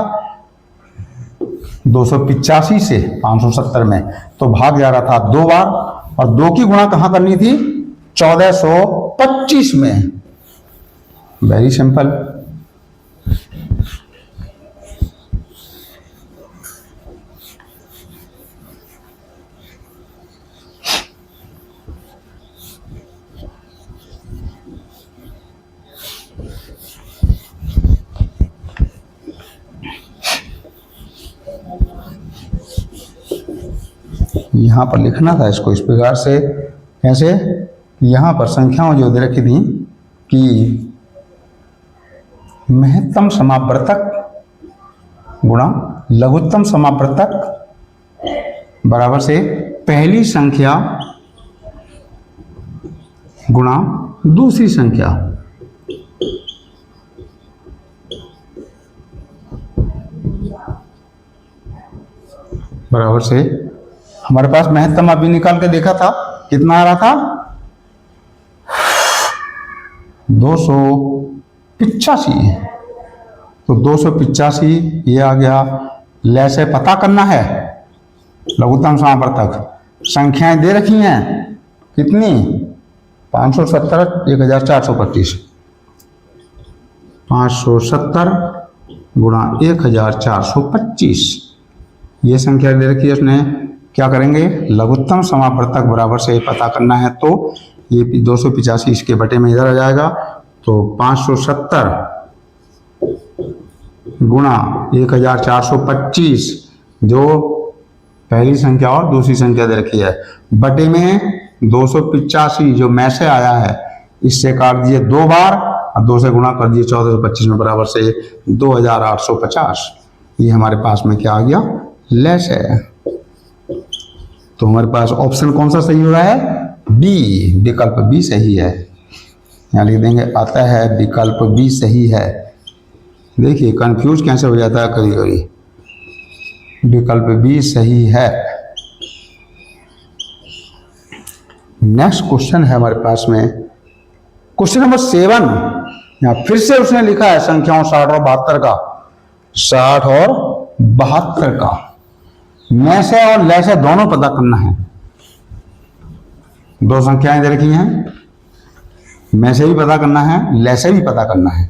285 से 570 में, तो भाग जा रहा था 2 बार, और 2 की गुणा कहां करनी थी? 1425 में। Very simple. यहाँ पर लिखना था इसको इस प्रकार से। कैसे? यहाँ पर संख्याओं जो दे रखी थी कि महत्तम समावर्तक गुणा लघुत्तम समावर्तक बराबर से पहली संख्या गुणा दूसरी संख्या। बराबर से हमारे पास महत्तम अभी निकाल के देखा था, कितना आ रहा था? 285। तो 285 ये आ गया। लय से पता करना है लघुत्तम समावर्तक। संख्याएं दे रखी हैं कितनी? 570 1425। 570 गुणा 1425 ये संख्या दे रखी है उसने। क्या करेंगे? लघुत्तम समावर्तक बराबर से पता करना है, तो ये 285 इसके बटे में इधर आ जाएगा, तो 570 गुणा 1425 जो पहली संख्या और दूसरी संख्या दे रखी है, बटे में 285 जो में से आया है, इससे काट दिए 2 बार और 2 से गुणा कर दिए 1425 में, बराबर से 2850। ये हमारे पास में क्या आ गया? लेस है। तो हमारे पास ऑप्शन कौन सा सही हो रहा है? बी, विकल्प बी सही है। यहाँ लिख देंगे, आता है विकल्प बी सही है। देखिए कंफ्यूज कैसे हो जाता है कभी कभी। विकल्प बी सही है। नेक्स्ट क्वेश्चन है हमारे पास में क्वेश्चन नंबर 7। यहाँ फिर से उसने लिखा है संख्याओं 60 और 72 का, 60 और 72 का में से और ले से दोनों पता करना है। दो संख्याएं दे रखी हैं, में से भी पता करना है, ले से भी पता करना है।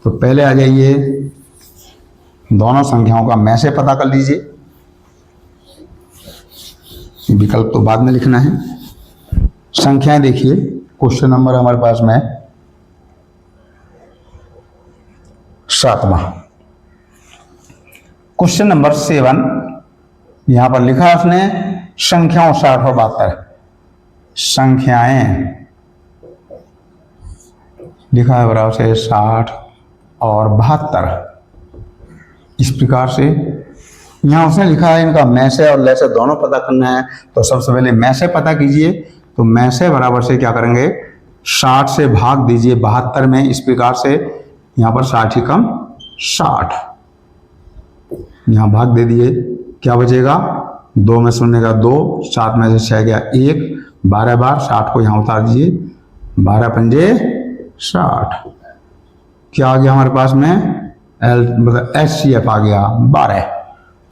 तो पहले आ जाइए, दोनों संख्याओं का में से पता कर लीजिए, विकल्प तो बाद में लिखना है। संख्याएं देखिए, क्वेश्चन नंबर हमारे पास में 7वां क्वेश्चन नंबर 7। यहां पर लिखा है उसने संख्याओं 60 और 72, संख्याएं लिखा है बराबर से 60 और 72। इस प्रकार से यहां उसने लिखा है इनका में से और ले से दोनों पता करना है। तो सबसे पहले में से पता कीजिए। तो में से बराबर से क्या करेंगे, 60 से भाग दीजिए 72 में। इस प्रकार से यहां पर 60 ही कम 60, यहां भाग दे दिए, क्या बचेगा, 2 में शून्य का 2, 7 में से 6 गया 1, 12 बार 60 को यहां उतार दीजिए, 12 पंजे 60। क्या आ गया हमारे पास में, एल मतलब HCF आ गया 12।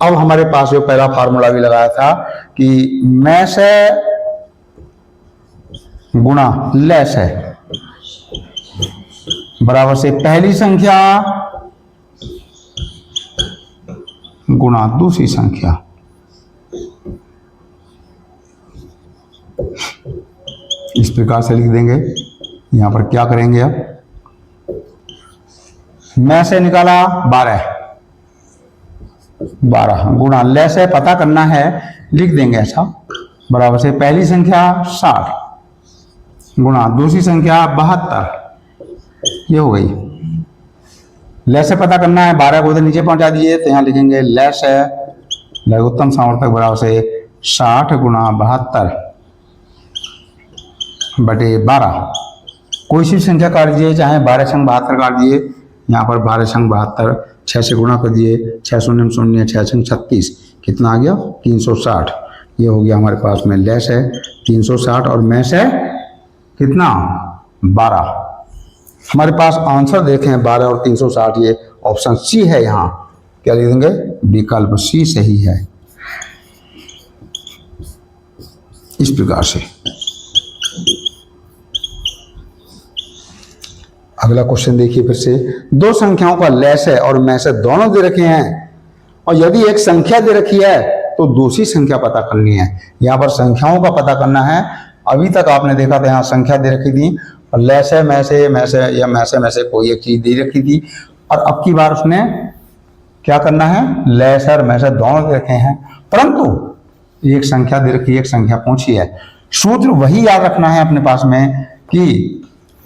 अब हमारे पास जो पहला फार्मूला भी लगाया था कि में से गुणा ले से बराबर से पहली संख्या गुणा दूसरी संख्या। इस प्रकार से लिख देंगे। यहां पर क्या करेंगे, अब में से निकाला 12 गुणा ले से पता करना है, लिख देंगे ऐसा, बराबर से पहली संख्या 60 गुणा दूसरी संख्या 72। ये हो गई। ले से पता करना है, 12 को इधर नीचे पहुंचा दीजिए, तो यहां लिखेंगे ले से लघुत्तम सामर्थ्यक बराबर से 60 गुणा 72 बटे 12। कोई सी संख्या काट दीजिए, चाहे 12 संग 72 काट दिए। यहाँ पर 12 संग 72, 6 से गुणा कर दिए, 6 शून्य 0, 6 संग 36, कितना आ गया 360। ये हो गया हमारे पास में लेस है 360 और में से कितना 12। हमारे पास आंसर देखें 12 और 360, ये ऑप्शन सी है। यहाँ क्या लिख देंगे, विकल्प सी सही है। इस प्रकार से अगला क्वेश्चन देखिए फिर से। दो संख्याओं का लेस है और में से दोनों दे रखे हैं, और यदि एक संख्या दे रखी है तो दूसरी संख्या पता करनी है। यहाँ पर संख्याओं का पता करना है। अभी तक आपने देखा था यहाँ संख्या दे रखी थी और लेस है में से या में से कोई एक चीज दे रखी थी, और अब की बार उसने क्या करना है, लेस और में से दोनों दे रखे हैं, परंतु एक संख्या दे रखी, एक संख्या पूछी है। सूत्र वही याद रखना है अपने पास में कि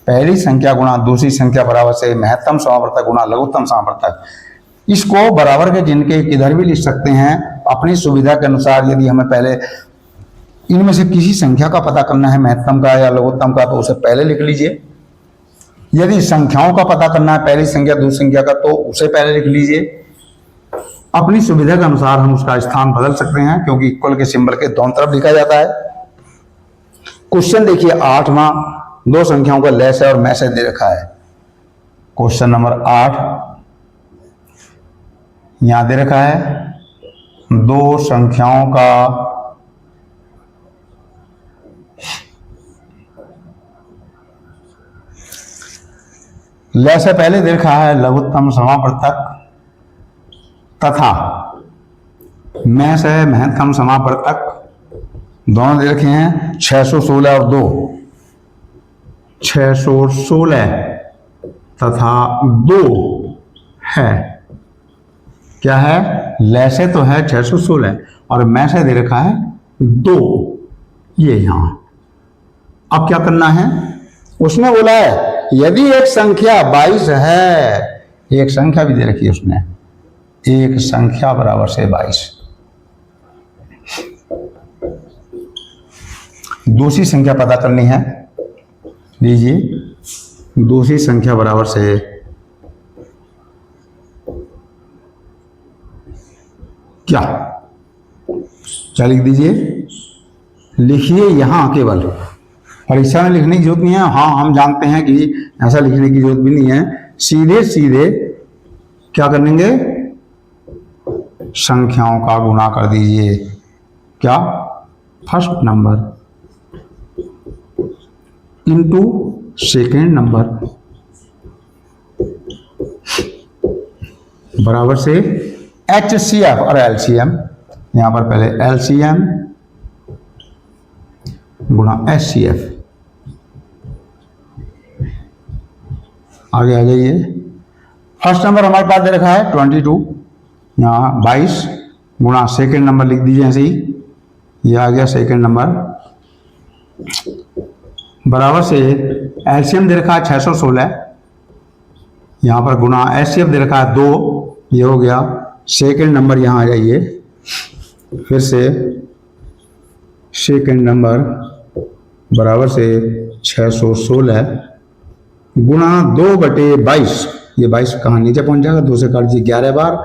पहली संख्या गुणा दूसरी संख्या बराबर से महत्तम समावर्तक गुणा लघुत्तम समावर्तक। इसको बराबर के जिनके इधर भी लिख सकते हैं अपनी सुविधा के अनुसार। यदि हमें पहले इनमें से किसी संख्या का पता करना है, महत्तम का या लघुत्तम का, तो उसे पहले लिख लीजिए। यदि संख्याओं का पता करना है, पहली संख्या दूसरी संख्या का, तो उसे पहले लिख लीजिए। अपनी सुविधा के अनुसार हम उसका स्थान बदल सकते हैं, क्योंकि इक्वल के सिंबल के दोनों तरफ लिखा जाता है। क्वेश्चन देखिए 8वां। दो संख्याओं का लेस है और में से दे रखा है। क्वेश्चन नंबर 8 यहां दे रखा है दो संख्याओं का लेस है, पहले दे रखा है लघुत्तम समावर्तक तथा में से महत्तम समावर्तक। दोनों दे रखे हैं 616 और 2, 616 तथा 2 है। क्या है, लेसे तो है 616 और में से दे रखा है 2, ये यहां। अब क्या करना है, उसने बोला है यदि एक संख्या 22 है, एक संख्या भी दे रखी है उसने, एक संख्या बराबर से 22। दूसरी संख्या पता करनी है, लीजिए दूसरी संख्या बराबर से क्या लिख दीजिए, लिखिए यहां केवल परीक्षा में लिखने की जरूरत नहीं है। हाँ, हम जानते हैं कि ऐसा लिखने की जरूरत भी नहीं है। सीधे सीधे क्या करेंगे, संख्याओं का गुणा कर दीजिए। क्या, first number into second number बराबर से HCF और LCM। यहां पर पहले LCM गुणा HCF। आगे आ जाइए। फर्स्ट नंबर हमारे पास दे रखा है 22, यहाँ 22 गुणा सेकेंड नंबर लिख दीजिए ऐसे ही, यह आ गया सेकेंड नंबर बराबर से LCM दे रखा है 616, यहाँ पर गुणा HCF दे रखा है 2, ये हो गया सेकेंड नंबर। यहाँ आ जाइए फिर से, सेकेंड नंबर बराबर से 616 गुणा 2/22, ये 22 कहाँ नीचे पहुंच जाएगा, 2 से काट दीजिए 11 बार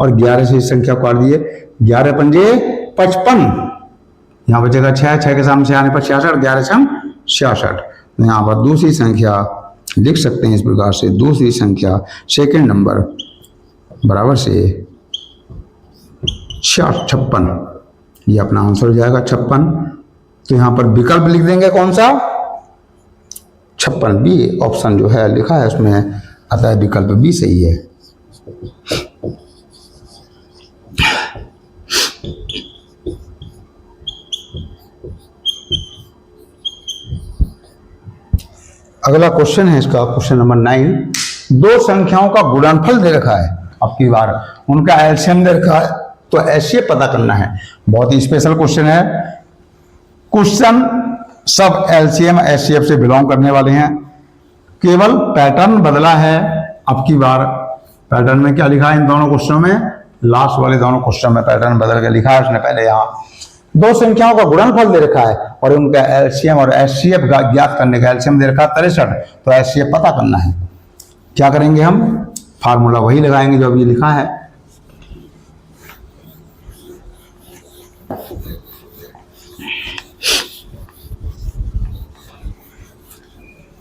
और 11 से इस संख्या को काट दिए, 11 पंजे 55, यहाँ बचेगा 6, 6 के सामने से आने पर 66, 11 छम 66। यहाँ पर दूसरी संख्या लिख सकते हैं इस प्रकार से, दूसरी संख्या सेकेंड नंबर बराबर से 56, ये अपना आंसर हो जाएगा 56। तो यहाँ पर विकल्प लिख देंगे कौन सा, 56, बी ऑप्शन जो है लिखा है उसमें आता है विकल्प बी सही है। अगला क्वेश्चन है इसका, क्वेश्चन नंबर 9। दो संख्याओं का गुणनफल दे रखा है, अब की बार उनका एलसीएम दे रखा है, तो एचसीएफ पता करना है। बहुत ही स्पेशल क्वेश्चन है। क्वेश्चन सब एलसीएम एचसीएफ से बिलोंग करने वाले हैं, केवल पैटर्न बदला है। अब की बार पैटर्न में क्या लिखा है इन दोनों क्वेश्चनों में, लास्ट वाले दोनों क्वेश्चन में पैटर्न बदल के लिखा है उसने। पहले यहाँ दो संख्याओं का गुणनफल दे रखा है और उनका एलसीएम और एचसीएफ ज्ञात करने का, एलसीएम दे रखा है 63, तो एचसीएफ पता करना है। क्या करेंगे हम, फार्मूला वही लगाएंगे जो अभी लिखा है।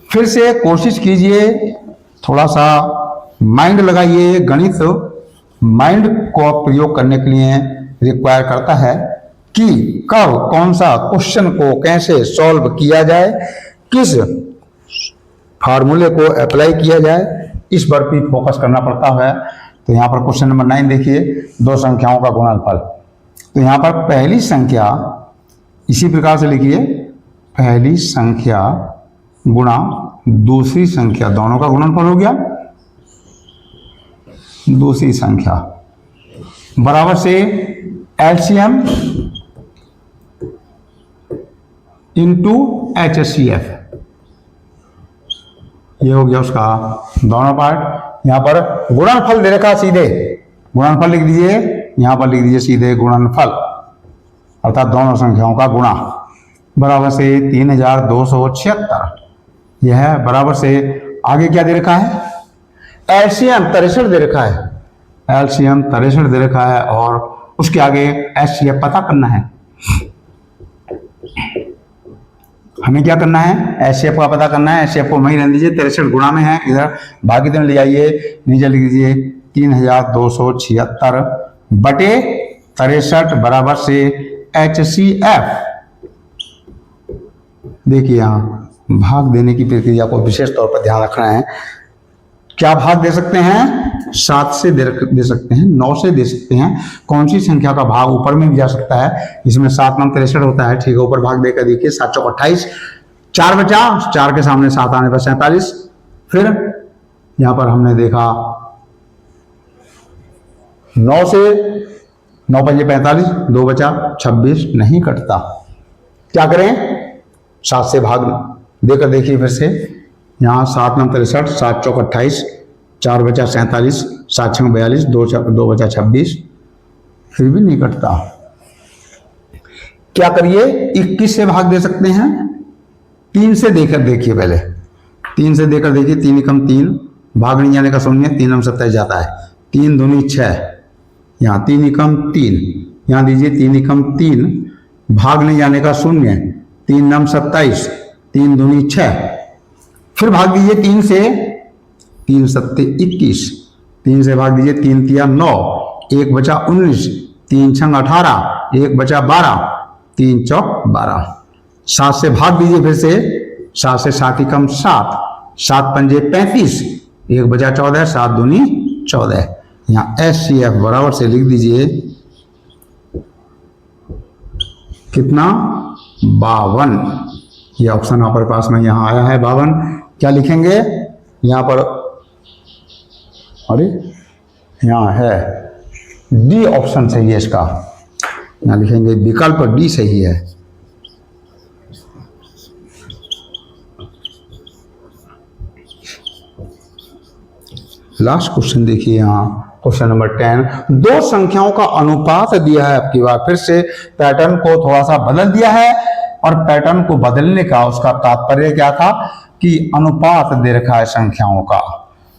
फिर से कोशिश कीजिए, थोड़ा सा माइंड लगाइए। गणित माइंड को प्रयोग करने के लिए रिक्वायर करता है कि कब कौन सा क्वेश्चन को कैसे सॉल्व किया जाए, किस फार्मूले को अप्लाई किया जाए, इस पर भी फोकस करना पड़ता है। तो यहाँ पर क्वेश्चन नंबर 9 देखिए, दो संख्याओं का गुणनफल। तो यहाँ पर पहली संख्या इसी प्रकार से लिखिए, पहली संख्या गुणा दूसरी संख्या, दोनों का गुणनफल हो गया। दूसरी संख्या बराबर से एलसीएम इंटू एचसीएफ, ये हो गया उसका दोनों पार्ट। यहां पर गुणनफल दे रखा, सीधे गुणनफल लिख दीजिए, यहां पर लिख दीजिए सीधे गुणनफल, अर्थात दोनों संख्याओं का गुणा, बराबर से 3276। यह है बराबर से, आगे क्या दे रखा है, एलसीएम 63 दे रखा है, एलसीएम 63 दे रखा है और उसके आगे एचसीएफ पता करना है। हमें क्या करना है, एचसीएफ का पता करना है। एचसीएफ को वहीं रहने दीजिए, 63 गुणा में है, इधर भागित में ले आइए, नीचे लिख दीजिए 3276 बटे 63 बराबर से एचसीएफ। देखिए यहाँ भाग देने की प्रक्रिया को विशेष तौर पर ध्यान रखना है। क्या भाग दे सकते हैं, 7 से दे सकते हैं, 9 से दे सकते हैं। कौन सी संख्या का भाग ऊपर में भी जा सकता है, इसमें 7 9 63 होता है, ठीक है। ऊपर भाग देकर देखिए, 7 चौक 28, 4 बचा, 4 के सामने 7 आने पर 47। फिर यहां पर हमने देखा 9 से 9 पंजे 45, 2 बचा, 26 नहीं कटता। क्या करें, 7 से भाग देकर देखिए फिर से, यहाँ 7 9 63, 7 चौक 28, 4 बचा 47, 7 6 42, 2 बचा 26, फिर भी नहीं कटता। क्या करिए, 21 से भाग दे सकते हैं, 3 से देकर देखिए, पहले 3 से देकर देखिए, 3 एकम 3, भाग नहीं जाने का शून्य, 3 हम 27 जाता है, 3 दूनी 6, यहाँ 3 एकम 3, यहाँ दीजिए 3 एकम 3, भाग नहीं जाने का शून्य, 3 नम 27, 3 दूनी 6, फिर भाग दीजिए 3 से, 3 सत्ते 21, 3 से भाग दीजिए 3 तिया 9, 1 बचा 19, 3 छंग 18, 1 बचा 12, 3 चौक 12। 7 से भाग दीजिए फिर से, 7 से 7 ही कम 7, 7 पंजे 35, 1 बचा 14, 7 दूनी 14। यहाँ HCF बराबर से लिख दीजिए कितना, 52। ये ऑप्शन हमारे पास में यहाँ आया है 52। क्या लिखेंगे यहाँ पर, अरे यहाँ है डी ऑप्शन सही है इसका, यहाँ लिखेंगे विकल्प डी सही है। लास्ट क्वेश्चन देखिए यहाँ, क्वेश्चन नंबर 10। दो संख्याओं का अनुपात दिया है, आपकी बार फिर से पैटर्न को थोड़ा सा बदल दिया है, और पैटर्न को बदलने का उसका तात्पर्य क्या था कि अनुपात दे रखा है संख्याओं का,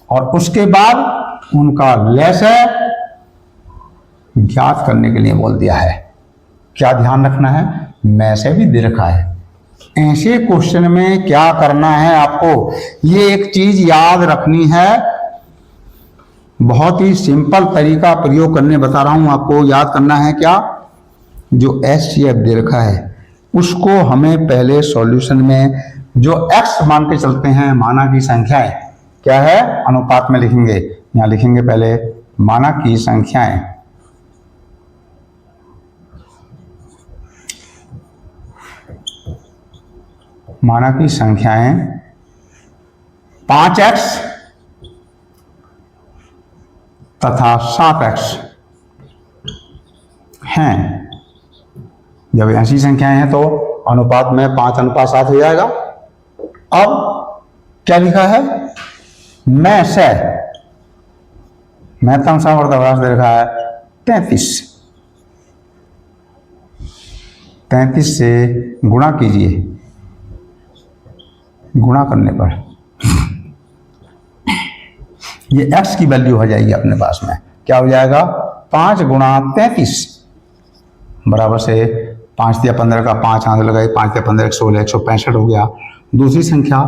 और उसके बाद उनका लैस ज्ञात करने के लिए बोल दिया है। क्या ध्यान रखना है, में से भी दे रखा है। ऐसे क्वेश्चन में क्या करना है आपको, ये एक चीज याद रखनी है, बहुत ही सिंपल तरीका प्रयोग करने बता रहा हूं आपको। याद करना है क्या, जो HCF दे रखा है उसको हमें पहले सॉल्यूशन में जो x मान के चलते हैं, माना की संख्याएं क्या है, अनुपात में लिखेंगे। यहां लिखेंगे पहले माना की संख्याएं, माना की संख्याएं 5x तथा 7x हैं। जब ऐसी संख्याएं हैं तो अनुपात में 5:7 हो जाएगा। अब क्या लिखा है, में से, महत्तम सामर्थ्य दे रखा है 33, 33 से गुणा कीजिए, गुणा करने पर ये x की वैल्यू हो जाएगी अपने पास में, क्या हो जाएगा 5 गुणा 33 बराबर से 5 या 15 का 5 हाथ लगाए, 5 या 15 16, 165 हो गया। दूसरी संख्या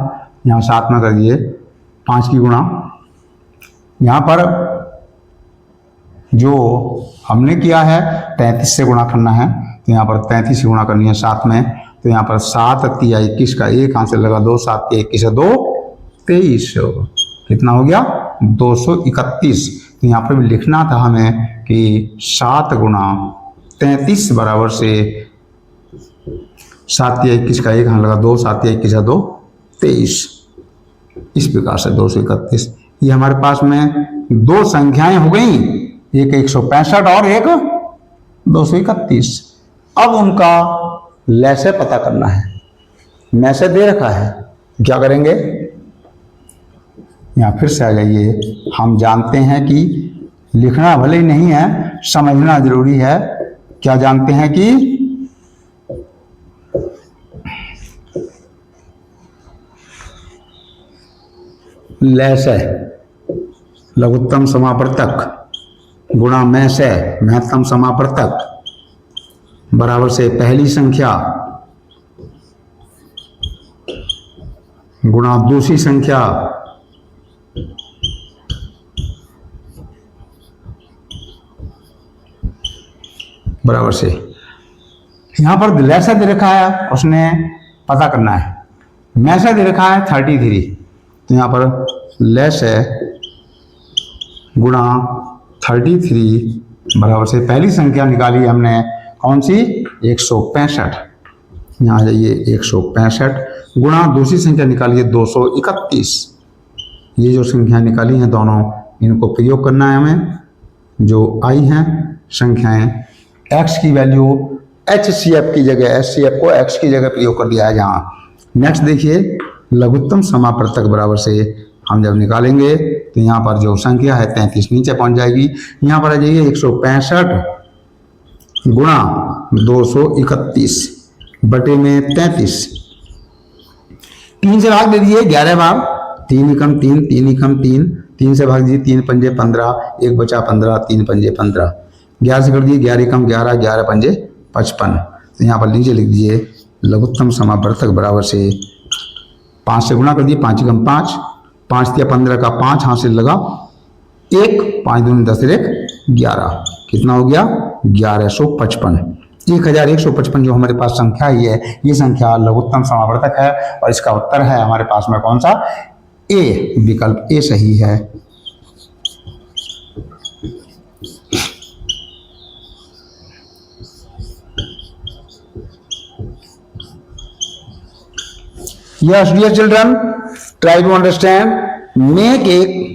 यहाँ 7 में कर दिए 5 की गुणा, यहाँ पर जो हमने किया है 33 से गुणा करना है, तो यहाँ पर 33 से गुणा करनी है 7 में, तो यहाँ पर 7 तिया 21 का 1 हाथ से लगा 2, 7 तिया 21 है 2, 23, कितना हो गया 231। तो यहाँ पर भी लिखना था हमें कि 7 गुणा 33 बराबर से 7 तिया 21 का 1 हाथ लगा 2, 7 तिया 21 है 2, 23। इस प्रकार से 231। ये हमारे पास में दो संख्याएं हो गई, एक 165 और एक 231। अब उनका लैसे पता करना है, मैसे दे रखा है, क्या करेंगे, यहाँ फिर से आ जाइए। हम जानते हैं कि लिखना भले ही नहीं है, समझना जरूरी है। क्या जानते हैं कि लैसे लघुत्तम समावर्तक गुणा में से महत्तम समावर्तक बराबर से पहली संख्या गुणा दूसरी संख्या बराबर से, यहां पर लैसा दे रखा है, उसने पता करना है। मैसा दे रखा है 33, तो यहां पर लेस है गुणा 33 बराबर से पहली संख्या निकाली हमने कौन सी 165, यहाँ जाइए 165 गुणा दूसरी संख्या निकालिए 231। ये जो संख्या निकाली हैं दोनों, इनको प्रयोग करना है हमें। जो आई हैं संख्याएं, x की वैल्यू HCF की जगह, HCF को x की जगह प्रयोग कर दिया है जहाँ। नेक्स्ट देखिए लघुत्तम समावर्तक बराबर से हम जब निकालेंगे तो यहाँ पर जो संख्या है 33 नीचे पहुंच जाएगी। यहाँ पर आ जाइए 165 गुणा 231 बटे में 33, 3 से भाग दे दिए 11 बार, 3 एकम 3, 3 एकम 3, 3 से भाग दीजिए 3 पंजे 15, 1 बचा 15, 3 पंजे 15, 11 से कर दिए 11 एकम 11, 11 पंजे 55। तो यहाँ पर नीचे लिख दीजिए लघुत्तम समावर्तक बराबर से 5 से गुना कर दिए, 5 एकम 5, 5 तिया 15 का 5 हाथ से लगा 1, 5 दूनी 10 1 11, कितना हो गया 1155। 1155 जो हमारे पास संख्या ही है, ये संख्या लघुत्तम समावर्तक है और इसका उत्तर है हमारे पास में कौन सा, ए, विकल्प ए सही है। Yes, dear children, try to understand. Make a